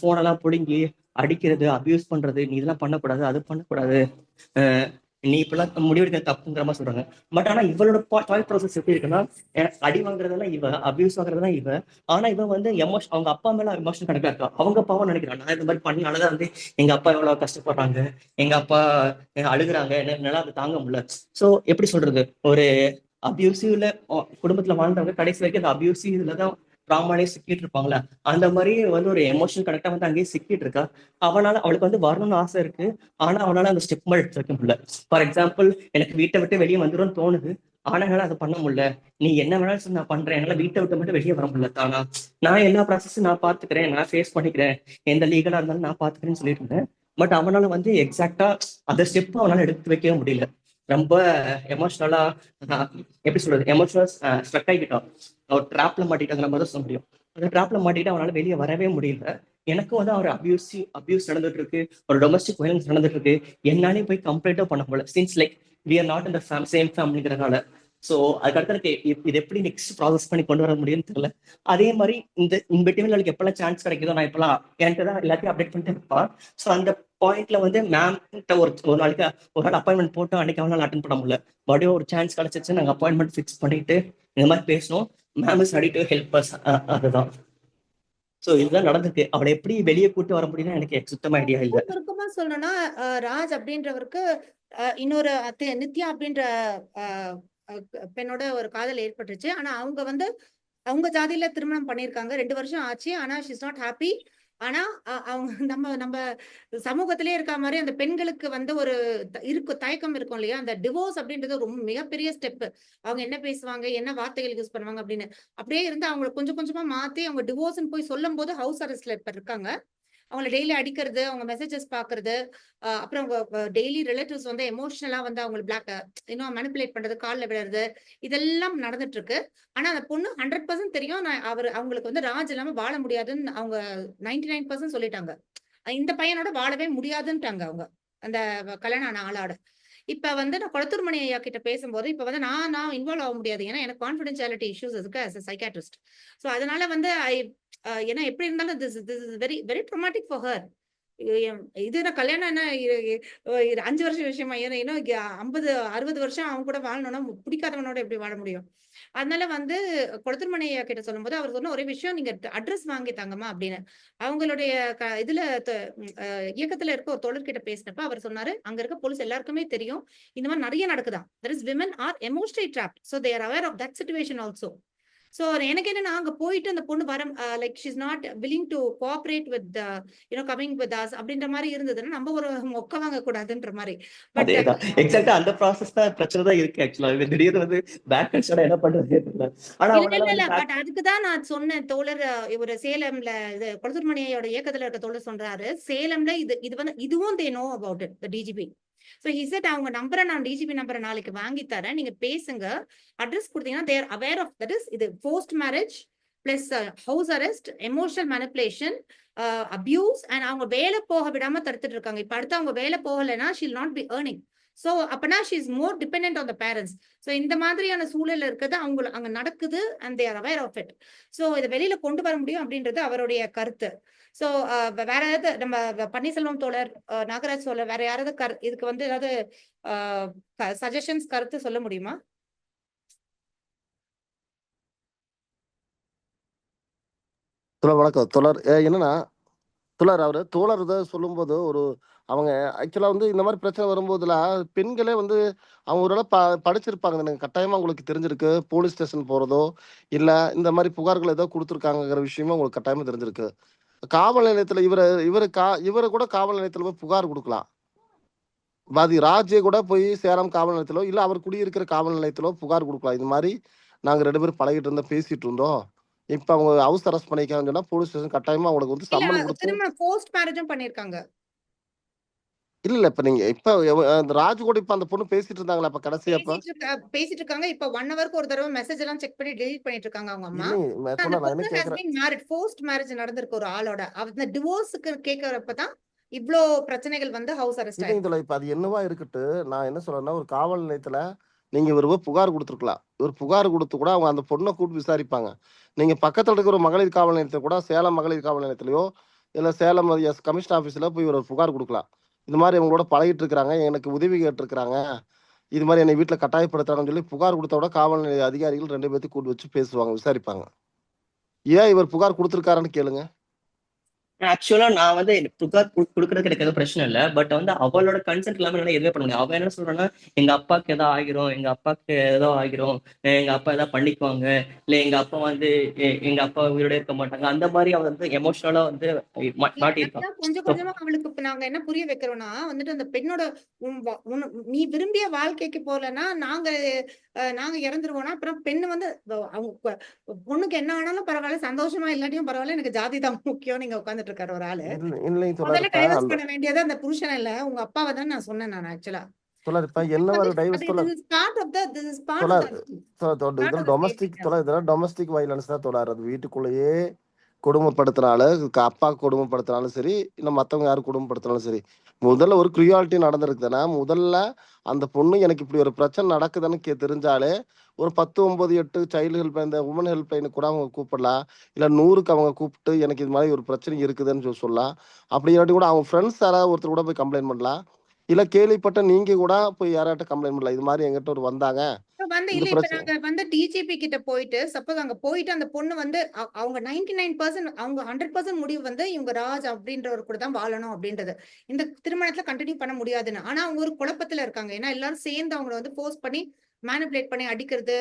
போனெல்லாம் பிடுங்கி அடிக்கிறது, அபியூஸ் பண்றது, நீ இதெல்லாம் பண்ணக்கூடாது, அது பண்ணக்கூடாது, நீ இப்பெல்லாம் முடிவெடுக்க தப்புங்கிற மாதிரி சொல்றாங்க. பட் ஆனா இவளோட தாட் ப்ராசஸ் எப்படி இருக்குன்னா, அடி வாங்குறதெல்லாம் இவ, அபியூஸ் வாங்குறதெல்லாம் இவ. ஆனா இவன் வந்து அவங்க அப்பா மேல எமோஷன் கணக்கா இருக்கா. அவங்க அப்பாவும் நினைக்கிறான் நான் இந்த மாதிரி பண்ணாலதான் வந்து எங்க அப்பா எவ்வளவு கஷ்டப்படுறாங்க, எங்க அப்பா அழுகுறாங்க, என்னால அதை தாங்க முடியல. சோ எப்படி சொல்றது, ஒரு அபியூசிவ்ல குடும்பத்துல வாழ்ந்தவங்க கடைசி வரைக்கும் அந்த அபியூசிவ்லதான் ட்ராமாலே சிக்கிட்டு இருப்பாங்களா, அந்த மாதிரி வந்து ஒரு எமோஷனல் கனெக்டா வந்து அங்கேயே சிக்கிட்டு இருக்கா. அவளுக்கு வந்து வரணும்னு ஆசை இருக்கு, ஆனா அவனால அந்த ஸ்டெப் மாதிரி எடுத்து வைக்க முடியல. ஃபார் எக்ஸாம்பிள், எனக்கு வீட்டை விட்டு வெளியே வந்துடும் தோணுது, ஆனா என்னால அதை பண்ண முடியல. நீ என்ன வேணாலும் சொல்லி நான் பண்றேன், என்னால வீட்டை விட்டு மட்டும் வெளியே வர முடியல. தானா நான் எல்லா ப்ராசஸும் நான் பாத்துக்கிறேன், நான் ஃபேஸ் பண்ணிக்கிறேன், எந்த லீகலா இருந்தாலும் நான் பாத்துக்கிறேன்னு சொல்லிட்டு இருந்தேன். பட் அவனால வந்து எக்ஸாக்டா அந்த ஸ்டெப் அவனால எடுத்து வைக்கவே முடியல. ரொம்ப எமோஷனலா, எப்படி சொல்றது, எமோஷனல் ஸ்ட்ரக் ஆகிட்டான். ஒரு ட்ராப்ல மாட்டிட்டாங்கிற மாதிரி தான் சொல்ல முடியும். அந்த ட்ராப்ல மாட்டிட்டு அவனால வெளியே வரவே முடியல. எனக்கும் வந்து ஒரு அபியூஸ் நடந்துட்டு இருக்கு, ஒரு டொமஸ்டிக் வயலன்ஸ் நடந்துட்டு இருக்கு. என்னாலே போய் கம்ப்ளைண்டோ பண்ண முடியல, since like we are not இந்த சேம் ஃபேமிலிங்கிறனால. ஸோ அதுக்கடுத்து இது எப்படி நெக்ஸ்ட் ப்ராசஸ் பண்ணி கொண்டு வர முடியும்னு தெரியல. அதே மாதிரி இந்த இன்பிட்வீன்ல எனக்கு எப்பெல்லாம் சான்ஸ் கிடைக்குதோ நான் இப்பெல்லாம் என்கிட்ட தான் எல்லாத்தையும் அப்டேட் பண்ணிட்டு இருப்பான். ஸோ அந்த பாயிண்ட்ல வந்து மேம் கிட்ட ஒரு நாளைக்கு ஒரு நாள் அப்பாயின்மெண்ட் போட்டு அன்னைக்கு அவனால அட்டன் பண்ண முடியல. மறுபடியும் ஒரு சான்ஸ் கிடைச்சிச்சு, நாங்கள் அப்பாயின்மெண்ட் ஃபிக்ஸ் பண்ணிட்டு இந்த மாதிரி பேசணும். Ma'am is ready to help us, அதுதான். சோ இதுதான் நடந்திருக்கு. அவளை எப்படி வெளியே கூட்டு வர முடியும்னு எனக்கு சுத்தமா ஐடியா இல்ல. சுருக்கமா சொல்லணும்னா ராஜ் அப்படின்றவருக்கு இன்னொரு நித்யா அப்படின்ற பெண்ணோட ஒரு காதல் ஏற்பட்டுச்சு. ஆனா அவங்க வந்து அவங்க ஜாதியில திருமணம் பண்ணிருக்காங்க, 2 வருஷம் ஆச்சு. ஆனா ஷீஸ் நாட் ஹாப்பி. ஆனா அவங்க நம்ம சமூகத்திலே இருக்க மாதிரி அந்த பெண்களுக்கு வந்து ஒரு தயக்கம் இருக்கும் இல்லையா, அந்த டிவோர்ஸ் அப்படின்றது ரொம்ப மிகப்பெரிய ஸ்டெப். அவங்க என்ன பேசுவாங்க, என்ன வார்த்தைகள் யூஸ் பண்ணுவாங்க அப்படின்னு அப்படியே இருந்து அவங்களை கொஞ்சம் கொஞ்சமா மாத்தி அவங்க டிவோர்ஸ்ன்னு போய் சொல்லும் போது ஹவுஸ் அரெஸ்ட்ல இப்ப இருக்காங்க. அவங்கள டெய்லி அடிக்கிறது, அவங்க மெசேஜஸ் பாக்குறது, அப்புறம் அவங்க டெய்லி ரிலேட்டிவ்ஸ் வந்து எமோஷனலா வந்து அவங்க பிளாக் இன்னும் மேனிபுலேட் பண்றது, கால்ல விழுறது, இதெல்லாம் நடந்துட்டு இருக்கு. ஆனா அந்த பொண்ணு 100% தெரியும், அவங்களுக்கு வந்து ராஜ் இல்லாம வாழ முடியாதுன்னு அவங்க 99% சொல்லிட்டாங்க. இந்த பையனோட வாழவே முடியாதுன்ட்டாங்க அவங்க, அந்த கல்யாணம் ஆன ஆளோட. இப்ப வந்து நான் கொளத்தூர் மணி ஐயா கிட்ட பேசும்போது இப்ப வந்து நான் இன்வால்வ் ஆக முடியாது, ஏன்னா எனக்கு கான்ஃபிடென்ஷியாலிட்டி இஷ்யூஸ் இருக்கு as a psychiatrist. சோ அதனால வந்து ஏன்னா எப்படி இருந்தாலும் this is very very traumatic for her. இது நான் கல்யாணம் என்ன 5 வருஷம் விஷயமா, ஏன்னா இன்னும் 50-60 வருஷம் அவங்க கூட வாழணும்னா பிடிக்காதவனோட எப்படி வாழ முடியும். அதனால வந்து கொளத்தூர் மணி ஐயா கிட்ட சொல்லும்போது அவர் சொன்ன ஒரே விஷயம், நீங்க அட்ரஸ் வாங்கி தாங்கம்மா அப்படின்னு. அவங்களுடைய இதுல இயக்கத்துல இருக்க ஒரு தோழர்கிட்ட பேசினப்ப அவர் சொன்னாரு, அங்க இருக்க போலீஸ் எல்லாருக்குமே தெரியும் இந்த மாதிரி நிறைய நடக்குதான். there is women are emotionally trapped, so they are aware of that situation also. So எனக்கு என்னன்னா அங்க போயிட்டு அந்த பொண்ணு வர like she is not willing to cooperate with coming with us அப்படின்ற மாதிரி இருந்ததுன்னா நம்ம ஒரு மொக்க வாங்க கூடாதுன்ற மாதிரி. பட் அதேதான் எக்ஸாக்டா அந்த ப்ராசஸ் தான் பிரச்சனை தான் இருக்கு ஆக்சுவலா. திடீர்னு வந்து பேக் அடிச்சோட என்ன பண்றது தெரியல. ஆனா இல்ல அவனால இல்ல இல்ல வந்து பட் அதுக்குதான் நான் சொன்னேன் தோழர். இவர் சேலம்ல இது கொளத்தூர்மணியோட இயக்கத்துல இருக்க தோழர் சொல்றாரு சேலம்ல இது வந்து இதுவும் they know about it DGP. So he said அவங்க நம்பரை நான் டிஜிபி நம்பரை நாளைக்கு வாங்கி தரேன், நீங்க பேசுங்க, அட்ரஸ் கொடுத்தீங்கன்னா தேர் அவேர் ஆஃப் தட் இஸ் இது post marriage plus house arrest, emotional manipulation, abuse and அவங்க வேலை போக விடாம தடுத்துட்டு இருக்காங்க. இப்ப அடுத்து அவங்க வேலை போகலைன்னா she'll not be earning. So அப்பனா she is more depend on the parents. So இந்த மாதிரியான சூழல் இருக்கிறது அவங்க அங்க நடக்குது and they're aware of it. So இதை வெளியில கொண்டு வர முடியும் அப்படின்றது அவருடைய கருத்து. ஸோ வேற ஏதாவது நம்ம பன்னீர்செல்வம் தோழர், நாகராஜ் தோழர், வேற யாராவது இதுக்கு வந்து ஏதாவது சஜஷன்ஸ் கருத்து சொல்ல முடியுமா? வணக்கம் தோழர். என்னன்னா தோழர் இதை சொல்லும்போது அவங்க ஆக்சுவலா வந்து இந்த மாதிரி பிரச்சனை வரும்போதுல பெண்களே வந்து அவங்க ஒரு படிச்சிருப்பாங்க. எனக்கு கட்டாயமா உங்களுக்கு தெரிஞ்சிருக்கு. போலீஸ் ஸ்டேஷன் போறதோ இல்ல இந்த மாதிரி புகார்கள் ஏதோ கொடுத்துருக்காங்கிற விஷயமும் உங்களுக்கு கட்டாயமா தெரிஞ்சிருக்கு. காவல் நிலையத்துல இவரை கூட காவல் நிலையத்துல போய் புகார் கொடுக்கலாம். பாதி ராஜே கூட போய் சேலம் காவல் நிலையத்திலோ இல்ல அவர் குடியிருக்கிற காவல் நிலையத்திலோ புகார் கொடுக்கலாம். இது மாதிரி நாங்க 2 பேரும் பழகிட்டு இருந்தோம், பேசிட்டு இருந்தோம், இப்ப அவங்க ஹவுஸ் அரெஸ்ட் பண்ணிக்கான்னு சொன்னா போலீஸ் ஸ்டேஷன் கட்டாயமா அவங்களுக்கு வந்து சம்மன் கொடுத்து திரும்ப போஸ்ட் மேரேஜும் பண்ணிருக்காங்க. இல்ல இப்ப நீங்க அந்த ராஜ் கூட இப்ப அந்த பொண்ணு பேசிட்டு இருந்தாங்களா இப்ப கடைசியா பேசிட்டு இருக்காங்க. இப்ப 1 ஹவருக்கு ஒரு தடவை மெசேஜ் எல்லாம் செக் பண்ணி டெலீட் பண்ணிட்டு இருக்காங்க அவங்க அம்மா. இல்லைங்க நான் என்ன கேக்குறேன், போஸ்ட் மேரேஜ் நடந்திருக்கு ஒரு ஆளோட. அந்த டிவோர்ஸ்க்கு கேக்குறப்பதான் இவ்ளோ பிரச்சனைகள் வந்து ஹவுஸ் அரெஸ்ட் ஆயிருக்கு. இப்ப அது என்னவா இருக்கட்டு, நான் என்ன சொல்றேன்னா ஒரு காவல் நிலையத்துல நீங்க இவரு புகார் கொடுத்துருக்கலாம். இவர் புகார் கொடுத்து கூட அவங்க அந்த பொண்ணை கூப்பிட்டு விசாரிப்பாங்க. நீங்க பக்கத்துல இருக்கிற ஒரு மகளிர் காவல் நிலையத்தை கூட சேலம் மகளிர் காவல் நிலையத்திலயோ இல்ல சேலம் கமிஷன் ஆபீஸ்ல போய் ஒரு புகார் கொடுக்கலாம். இந்த மாதிரி அவங்களோட பழகிட்டு இருக்கிறாங்க, எனக்கு உதவி கேட்டிருக்கிறாங்க, இது மாதிரி என்னை வீட்டுல கட்டாயப்படுத்துறாங்கன்னு சொல்லி புகார் கொடுத்த விட காவல் நிலைய அதிகாரிகள் 2 பேர்த்தையும் கூட்டு வச்சு பேசுவாங்க, விசாரிப்பாங்க. ஏன் இவர் புகார் கொடுத்துருக்காருன்னு கேளுங்க. ஆக்சுவலா நான் வந்து புகார் கொடுக்கறதுக்கு எனக்கு எதுவும் பிரச்சனை இல்லை. பட் வந்து அவளோட கன்சென்ட் இல்லாம என்னால எதுவுமே பண்ண முடியும். அவ என்ன சொல்றான்னா எங்க அப்பாவுக்கு ஏதோ ஆகிரும், எங்க அப்பாவுக்கு ஏதோ ஆகிரும், எங்க அப்பா ஏதாவது பண்ணிக்குவாங்க, இல்ல எங்க அப்பா வந்து எங்க அப்பா உயிரோட இருக்க மாட்டாங்க, அந்த மாதிரி அவ வந்து எமோஷனலா வந்து மாட்டியிருக்கான். கொஞ்சம் கொஞ்சமா அவளுக்கு இப்ப நாங்க என்ன புரிய வைக்கிறோம்னா வந்துட்டு அந்த பெண்ணோட நீ விரும்பிய வாழ்க்கைக்கு போலன்னா நாங்க இறந்துருவோம்னா அப்புறம் பெண்ணு வந்து அவங்க பொண்ணுக்கு என்ன ஆனாலும் பரவாயில்ல, சந்தோஷமா இல்லாட்டியும் பரவாயில்ல, எனக்கு ஜாதி தான் முக்கியம் நீங்க உட்காந்துட்டு இருக்காரு ஒரு ஆளு. முதல்ல டைவர்ஸ் பண்ண வேண்டியது அந்த புருஷன் இல்ல உங்க அப்பாவை தான் நான் சொன்னேன் நான் ஆக்சுவலா. டொமஸ்டிக் வயலன்ஸ் தான் தொடர். அது வீட்டுக்குள்ளேயே கொடுமைப்படுத்தினாலும் அப்பா கொடுமைப்படுத்தினாலும் சரி, இல்ல மத்தவங்க யாரும் கொடுமைப்படுத்தினாலும் சரி, முதல்ல ஒரு கிரியாலிட்டி நடந்திருக்குதுன்னா முதல்ல அந்த பொண்ணு எனக்கு இப்படி ஒரு பிரச்சனை நடக்குதுன்னு தெரிஞ்சாலே ஒரு 10, 9, 8 சைல்டு ஹெல்ப் இந்த உமன் ஹெல்ப் லைனுக்கு கூட அவங்க கூப்பிடலாம். இல்ல 100க்கு அவங்க கூப்பிட்டு எனக்கு இது மாதிரி ஒரு பிரச்சனை இருக்குதுன்னு சொல்லலாம். அப்படி இல்லாட்டி கூட அவங்க ஃப்ரெண்ட்ஸ் யாராவது ஒருத்தர் கூட போய் கம்ப்ளைண்ட் பண்ணலாம். இல்ல கேள்விப்பட்ட நீங்க கூட போய் யாராட்ட கம்ப்ளைண்ட் பண்ணலாம், இது மாதிரி எங்கிட்ட ஒரு வந்தாங்க இல்ல இப்ப நாங்க வந்து டிஜிபி கிட்ட போயிட்டு சப்போஸ் அங்க போயிட்டு அந்த பொண்ணு வந்து அவங்க 99% அவங்க 100% முடிவு வந்து இவங்க ராஜ் அப்படின்றவர் கூட தான் வாழணும் அப்படின்றது, இந்த திருமணத்துல கண்டினியூ பண்ண முடியாதுன்னு. ஆனா அவங்க ஒரு குழப்பத்துல இருக்காங்க. ஏன்னா எல்லாரும் சேர்ந்து அவங்களை வந்து போஸ்ட் பண்ணி மேனிபுலேட் பண்ணி அடிக்கிறது.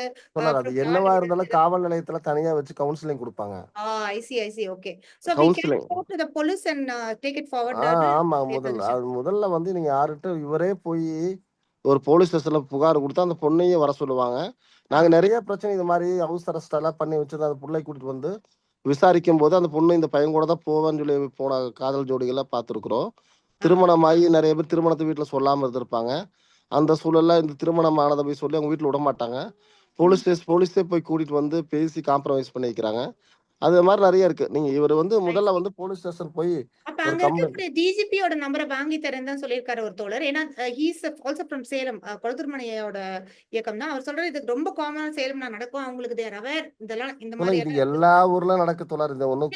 அது என்னவா இருந்தாலும் காவல் நிலையத்துல தனியா வச்சு கவுன்சிலிங் கொடுப்பாங்க. I see okay. So we can go to the police and take it forward. ஆமா, முதல்ல வந்து நீங்க யார்கிட்ட இவரே போய் ஒரு போலீஸ் ஸ்டேஷன்ல புகார் கொடுத்தா அந்த பொண்ணையே வர சொல்லுவாங்க. நாங்க நிறைய பிரச்சனை இது மாதிரி ஹவுஸ் அரெஸ்ட் எல்லாம் பண்ணி வச்சு அந்த பிள்ளை கூட்டிட்டு வந்து விசாரிக்கும் போது அந்த பொண்ணு இந்த பையன் கூட தான் போவேன்னு சொல்லி போன காதல் ஜோடிகளை பார்த்துருக்குறோம். திருமணமாகி நிறைய பேர் திருமணத்தை வீட்டுல சொல்லாம இருந்திருப்பாங்க. அந்த சூழல்ல இந்த திருமணம் ஆனதை போய் சொல்லி அவங்க வீட்டுல விட மாட்டாங்க. போலீஸே போய் கூட்டிட்டு வந்து பேசி காம்ப்ரமைஸ் பண்ணி வைக்கிறாங்க. அது மாதிரி நிறைய இருக்கு. நீங்க இவர் வந்து முதல்ல வந்து போலீஸ் ஸ்டேஷன் போய் டிஜிபியோட நம்பரை வாங்கி தரேன் தான் சொல்லியிருக்காரு ஒரு தோழர். ஏன்னா ஹீஸ் ஆல்சோ ஃப்ரம் சேலம், கொளத்தூர்மணியோட இயக்கம் தான். அவர் சொல்றாரு இது ரொம்ப காமனா சேலம் நடக்கும், அவங்களுக்கு தேர் அவேர் இதெல்லாம் இந்த மாதிரி எல்லா ஊர்ல நடக்க தோழர். இந்த ஒண்ணும்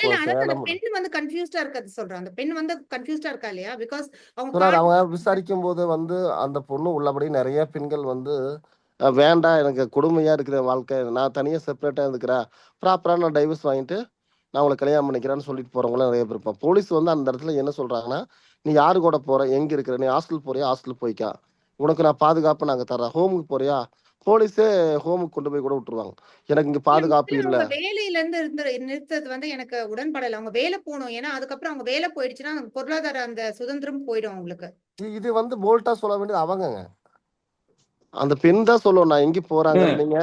பெண் வந்து கன்ஃபியூஸ்டா இருக்காது சொல்றாங்க. அந்த பெண் வந்து கன்ஃபியூஸ்டா இருக்கா இல்லையா? பிகாஸ் அவங்க விசாரிக்கும் போது வந்து அந்த பொண்ணு உள்ளபடி நிறைய பெண்கள் வந்து வேண்டாம், எனக்கு கொடுமையா இருக்கிற வாழ்க்கை, நான் தனியா செப்பரேட்டா இருக்கிறேன், ப்ராப்பரா நான் டைவர்ஸ் வாங்கிட்டு நான் உங்களை கல்யாணம் பண்ணிக்கிறேன்னு சொல்லிட்டு போறவங்களும் நிறைய பேர் இருப்பான். போலீஸ் வந்து அந்த இடத்துல என்ன சொல்றாங்கன்னா, நீ யாரு கூட போற, எங்க இருக்கிற, நீ ஹாஸ்டல் போறியா ஹாஸ்டல் போய்க்கா, உனக்கு நான் பாதுகாப்பு நாங்க தர்றேன், ஹோமுக்கு போறியா போலீஸே ஹோமுக்கு கொண்டு போய் கூட விட்டுருவாங்க. எனக்கு இங்க இல்ல பாதுகாப்பு முதல்ல இல்ல. அவங்க வேலையில இருந்து நிறுத்தது வந்து எனக்கு உடன்பாடல. அவங்க வேலை போகணும். ஏன்னா அதுக்கப்புறம் அவங்க வேலை போயிடுச்சுன்னா பொருளாதார அந்த சுதந்திரம் போயிடும் அவங்களுக்கு. இது வந்து போல்ட்டா சொல்ல வேண்டியது அவங்கங்க. அந்த பெண் தான் சொல்லுவோம் நான் எங்க போறாங்க நீங்க.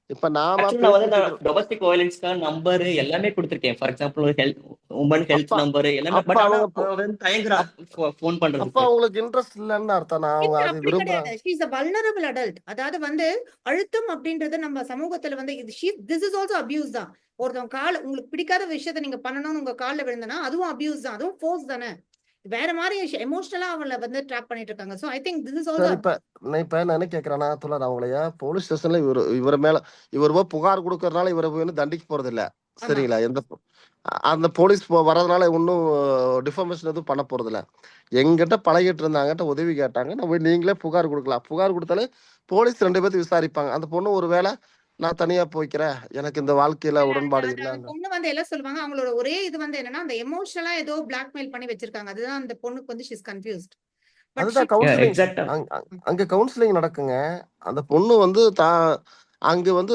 இப்ப நாம ஆக்சுவலா நான் வந்து பேசிட்டு நான் இருக்கிறோம். டொமஸ்டிக் வயலன்ஸ்க்கான நம்பர் எல்லாமே கொடுத்துருக்கேன். ஃபார் எக்ஸாம்பிள் ஒரு உமன் ஹெல்த் அப்ப நம்பர் எல்லாமே. அப்ப பட் ஆனா அவங்க அவ வந்து தயங்குறா ஃபோன் அப்ப பண்றதுக்கு. அவங்களுக்கு இன்ட்ரெஸ்ட் இல்லைன்னு அர்த்தம். நான் அவங்க இல்ல அது அப்படி விரும்புறாங்க. கிடையாது. She is a vulnerable adult. அதாவது வந்து அழுத்தம் அப்படின்றது நம்ம சமூகத்துல வந்து this is also abuse தான். ஒருத்தவங்க கால உங்களுக்கு பிடிக்காத விஷயத்த நீங்க பண்ணணும்னு உங்க கால்ல விழுந்தனா அதுவும் அபியூஸ் தான். அதுவும் ஃபோர்ஸ் தானே. வேற மாதிரி எமோஷனலா அவங்கள வந்து ட்ராப் பண்ணிட்டு இருக்காங்க. So I think this is also. சரி இப்ப நான் என்ன கேக்குறேன்னா தோழர், அவங்களைய போலீஸ் ஸ்டேஷன்ல இவர் மேல இவர் போய் புகார் கொடுக்கறதுனால இவரை போய் வந்து தண்டிக்க போறது இல்ல. ஆமா. சரிங்களா? அந்த போலீஸ் வர்றதுனால ஒன்றும் டிஃபர்மேஷன் எதுவும் பண்ண போறது இல்ல. எங்கிட்ட பழகிட்டு இருந்தாங்கிட்ட உதவி கேட்டாங்க. நான் போய் நீங்களே புகார் கொடுக்கலாம். புகார் கொடுத்தாலே போலீஸ் 2 பேர்த்து விசாரிப்பாங்க. அந்த பொண்ணு ஒரு வேளை நான் தனியா போய்க்கிறேன், எனக்கு இந்த வாழ்க்கையில உடன்பாடு அந்த இல்லைங்க. பொண்ணு வந்து என்ன சொல்லுவாங்க, அவங்களோட ஒரே இது வந்து என்னன்னா அந்த எமோஷனலா ஏதோ பிளாக்மெயில் பண்ணி வச்சிருக்காங்க. அதுதான் அந்த பொண்ணுக்கு வந்து ஷீஸ் கன்ஃபியூஸ்ட். பட் அதுதான் கவுன்சிலிங். எக்ஸாக்டா. அங்க கவுன்சிலிங் நடக்குங்க. அந்த பொண்ணு வந்து அங்க வந்து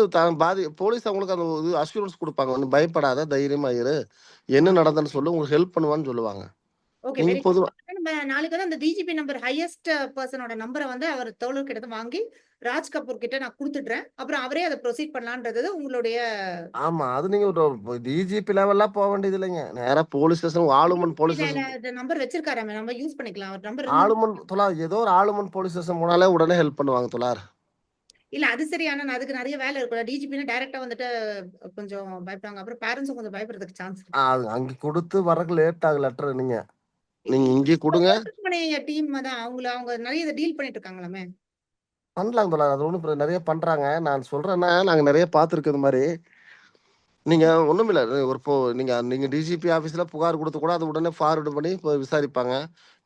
போலீஸ் அவங்களுக்கு அந்த இது அஷூரன்ஸ் கொடுப்பாங்க. ஒன்றும் பயப்படாத, தைரியமா இரு, என்ன நடந்ததுன்னு சொல்லு, உங்களுக்கு ஹெல்ப் பண்ணுவான்னு சொல்லுவாங்க. ஓகே நீங்க வெரி பொதுவா நம்ம நாளைக்கு வந்து அந்த டிஜிபி நம்பர் ஹையஸ்ட் பர்சனோட நம்பரை வந்து அவர் தோழர் கிட்ட வாங்கி ராஜ் கபூர் கிட்ட நான் கொடுத்துடுறேன். அப்புறம் அவரே அதை ப்ரொசீட் பண்ணலான்றது உங்களுடைய. ஆமா, அது நீங்க ஒரு டிஜிபி லெவல்லாம் போக வேண்டியது இல்லைங்க. நேரா போலீஸ் ஸ்டேஷன், ஆளுமன் போலீஸ் ஸ்டேஷன். நம்பர் வச்சிருக்காரு, நம்ம யூஸ் பண்ணிக்கலாம் அவர் நம்பர். ஆளுமன் தொழார் ஏதோ ஒரு ஆளுமன் போலீஸ் ஸ்டேஷன் போனாலே உடனே ஹெல்ப் பண்ணுவாங்க தொழார். இல்ல அது சரி. ஆனா அதுக்கு நிறைய வேலை இருக்கும். டிஜிபின்னு டைரக்டா வந்துட்டு கொஞ்சம் பயப்படுவாங்க. அப்புறம் பேரண்ட்ஸும் கொஞ்சம் பயப்படுறதுக்கு சான்ஸ் இருக்கு. அங்க கொடுத்து வரக்கு லேட் ஆகும் லெட்டர். நீங்க இங்கே கொடுங்க. டீம் தான் அவங்க நிறைய இதை டீல் பண்ணிட்டு இருக்காங்களாமே. பண்ணலாங்க தொழார். அது ஒன்றும் நிறைய பண்றாங்க. நான் சொல்றேன்னா நாங்க நிறைய பார்த்துருக்கிறது மாதிரி. நீங்க ஒண்ணுமில்ல. நீங்க டிஜிபி ஆபீஸ்ல புகார் கொடுத்து கூட அது உடனே ஃபார்வர்டு பண்ணி விசாரிப்பாங்க.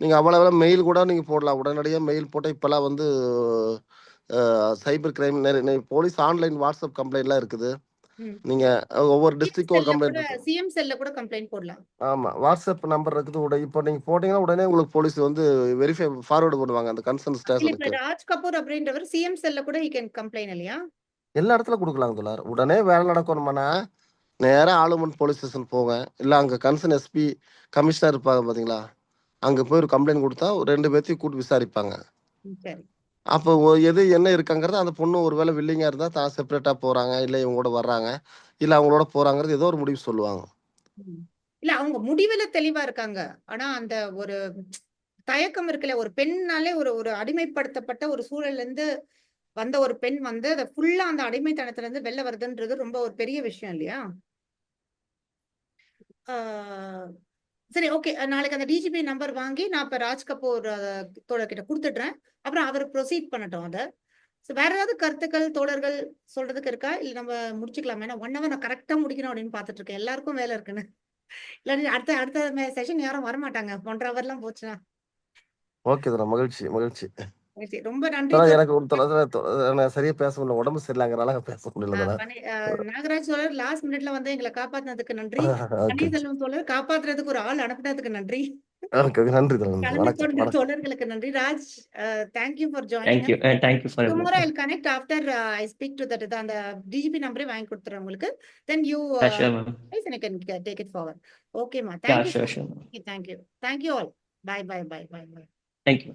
நீங்க அவ்வளவு மெயில் கூட நீங்க போடலாம். உடனடியா மெயில் போட்டா இப்பெல்லாம் வந்து cyber crime police online WhatsApp கம்ப்ளைண்ட்லாம் இருக்குது. நீங்க ஒவ்வொரு டிஸ்ட்ரிக்ட் ஒரு கம்ப்ளைண்ட் இருக்கு. சிஎம் செல்ல கூட கம்ப்ளைண்ட் போடலாம். ஆமா, வாட்ஸ்அப் நம்பர் இருக்குது. இப்போ நீங்க போட்டீங்கன்னா உடனே உங்களுக்கு போலீஸ் வந்து வெரிஃபை ஃபார்வர்டு பண்ணுவாங்க அந்த கன்சர்ன் ஸ்டேஷனுக்கு. ராஜ் கபூர் அப்படின்றவர் சிஎம் செல்ல கூட he can complain இல்லையா? எல்லா இடத்துல கொடுக்கலாங்க தொழார். உடனே வேலை நடக்கணுமானா நேரா ஆளுமன் போலீஸ் ஸ்டேஷன் போங்க. இல்ல அங்க கன்சர்ன் எஸ்பி கமிஷனர் இருப்பாங்க பாத்தீங்களா, அங்க போய் ஒரு கம்ப்ளைண்ட் கொடுத்தா 2 பேர்த்தையும் கூட்டு விசாரிப்பாங்க. சரி. அப்போ எது என்ன இருக்காங்கிறது அந்த பொண்ணு ஒருவேளை வில்லிங்கா இருந்தா தான் செப்பரேட்டா போறாங்க, இல்ல இவங்க கூட வர்றாங்க, இல்ல அவங்களோட போறாங்கிறது ஏதோ ஒரு முடிவு சொல்லுவாங்க. இல்ல அவங்க முடிவுல தெளிவா இருக்காங்க. ஆனா அந்த ஒரு தயக்கம் இருக்குல்ல, ஒரு பெண்ணாலே ஒரு ஒரு அடிமைப்படுத்தப்பட்ட ஒரு சூழல்ல இருந்து வந்த ஒரு பெண் வந்து அதை ஃபுல்லா அந்த அடிமைத்தனத்துல இருந்து வெளில வருதுன்றது ரொம்ப ஒரு பெரிய விஷயம் இல்லையா? சரி ஓகே. நாளைக்கு அந்த டிஜிபி நம்பர் வாங்கி நான் இப்ப ராஜ் கபூர் தோழர்கிட்ட கொடுத்துடுறேன். அப்புறம் அவர் ப்ரொசீட் பண்ணட்டும் அதை. வேற ஏதாவது கருத்துக்கள் தோழர்கள் சொல்றதுக்கு இருக்கா? இல்ல நம்ம முடிச்சுக்கலாமா? ஏன்னா 1 hour நான் கரெக்டா முடிக்கணும் அப்படின்னு பாத்துட்டு இருக்கேன். எல்லாருக்கும் வேலை இருக்குன்னு. இல்லாட்டி அடுத்த அடுத்த செஷன் யாரும் வரமாட்டாங்க 1.5 hour எல்லாம் போச்சுன்னா. ஓகே தோழர், மகிழ்ச்சி மகிழ்ச்சி. ரொம்ப நன்றி. எனக்கு நான் சரியா பேச முடியல, உடம்பு சரியில்லைங்கிறனால பேச முடியல. நாகராஜ் தோழர் லாஸ்ட் மினிட்ல வந்து எங்களை காப்பாத்தினதுக்கு நன்றி. பன்னீர்செல்வம் தோழர் காப்பாத்துறதுக்கு ஒரு ஆள் அனுப்புனதுக்கு நன்றி. நன்றி கலந்து தோழர்களுக்கு நன்றி. Raj, thank you for joining us. Thank you for Tomorrow I'll connect after I speak to that அந்த DGP நம்பரே வாங்கி கொடுத்துறேன் உங்களுக்கு. Then you you can take it forward. Okay ma. Thank you. Sure. Thank you all. Bye. Thank you.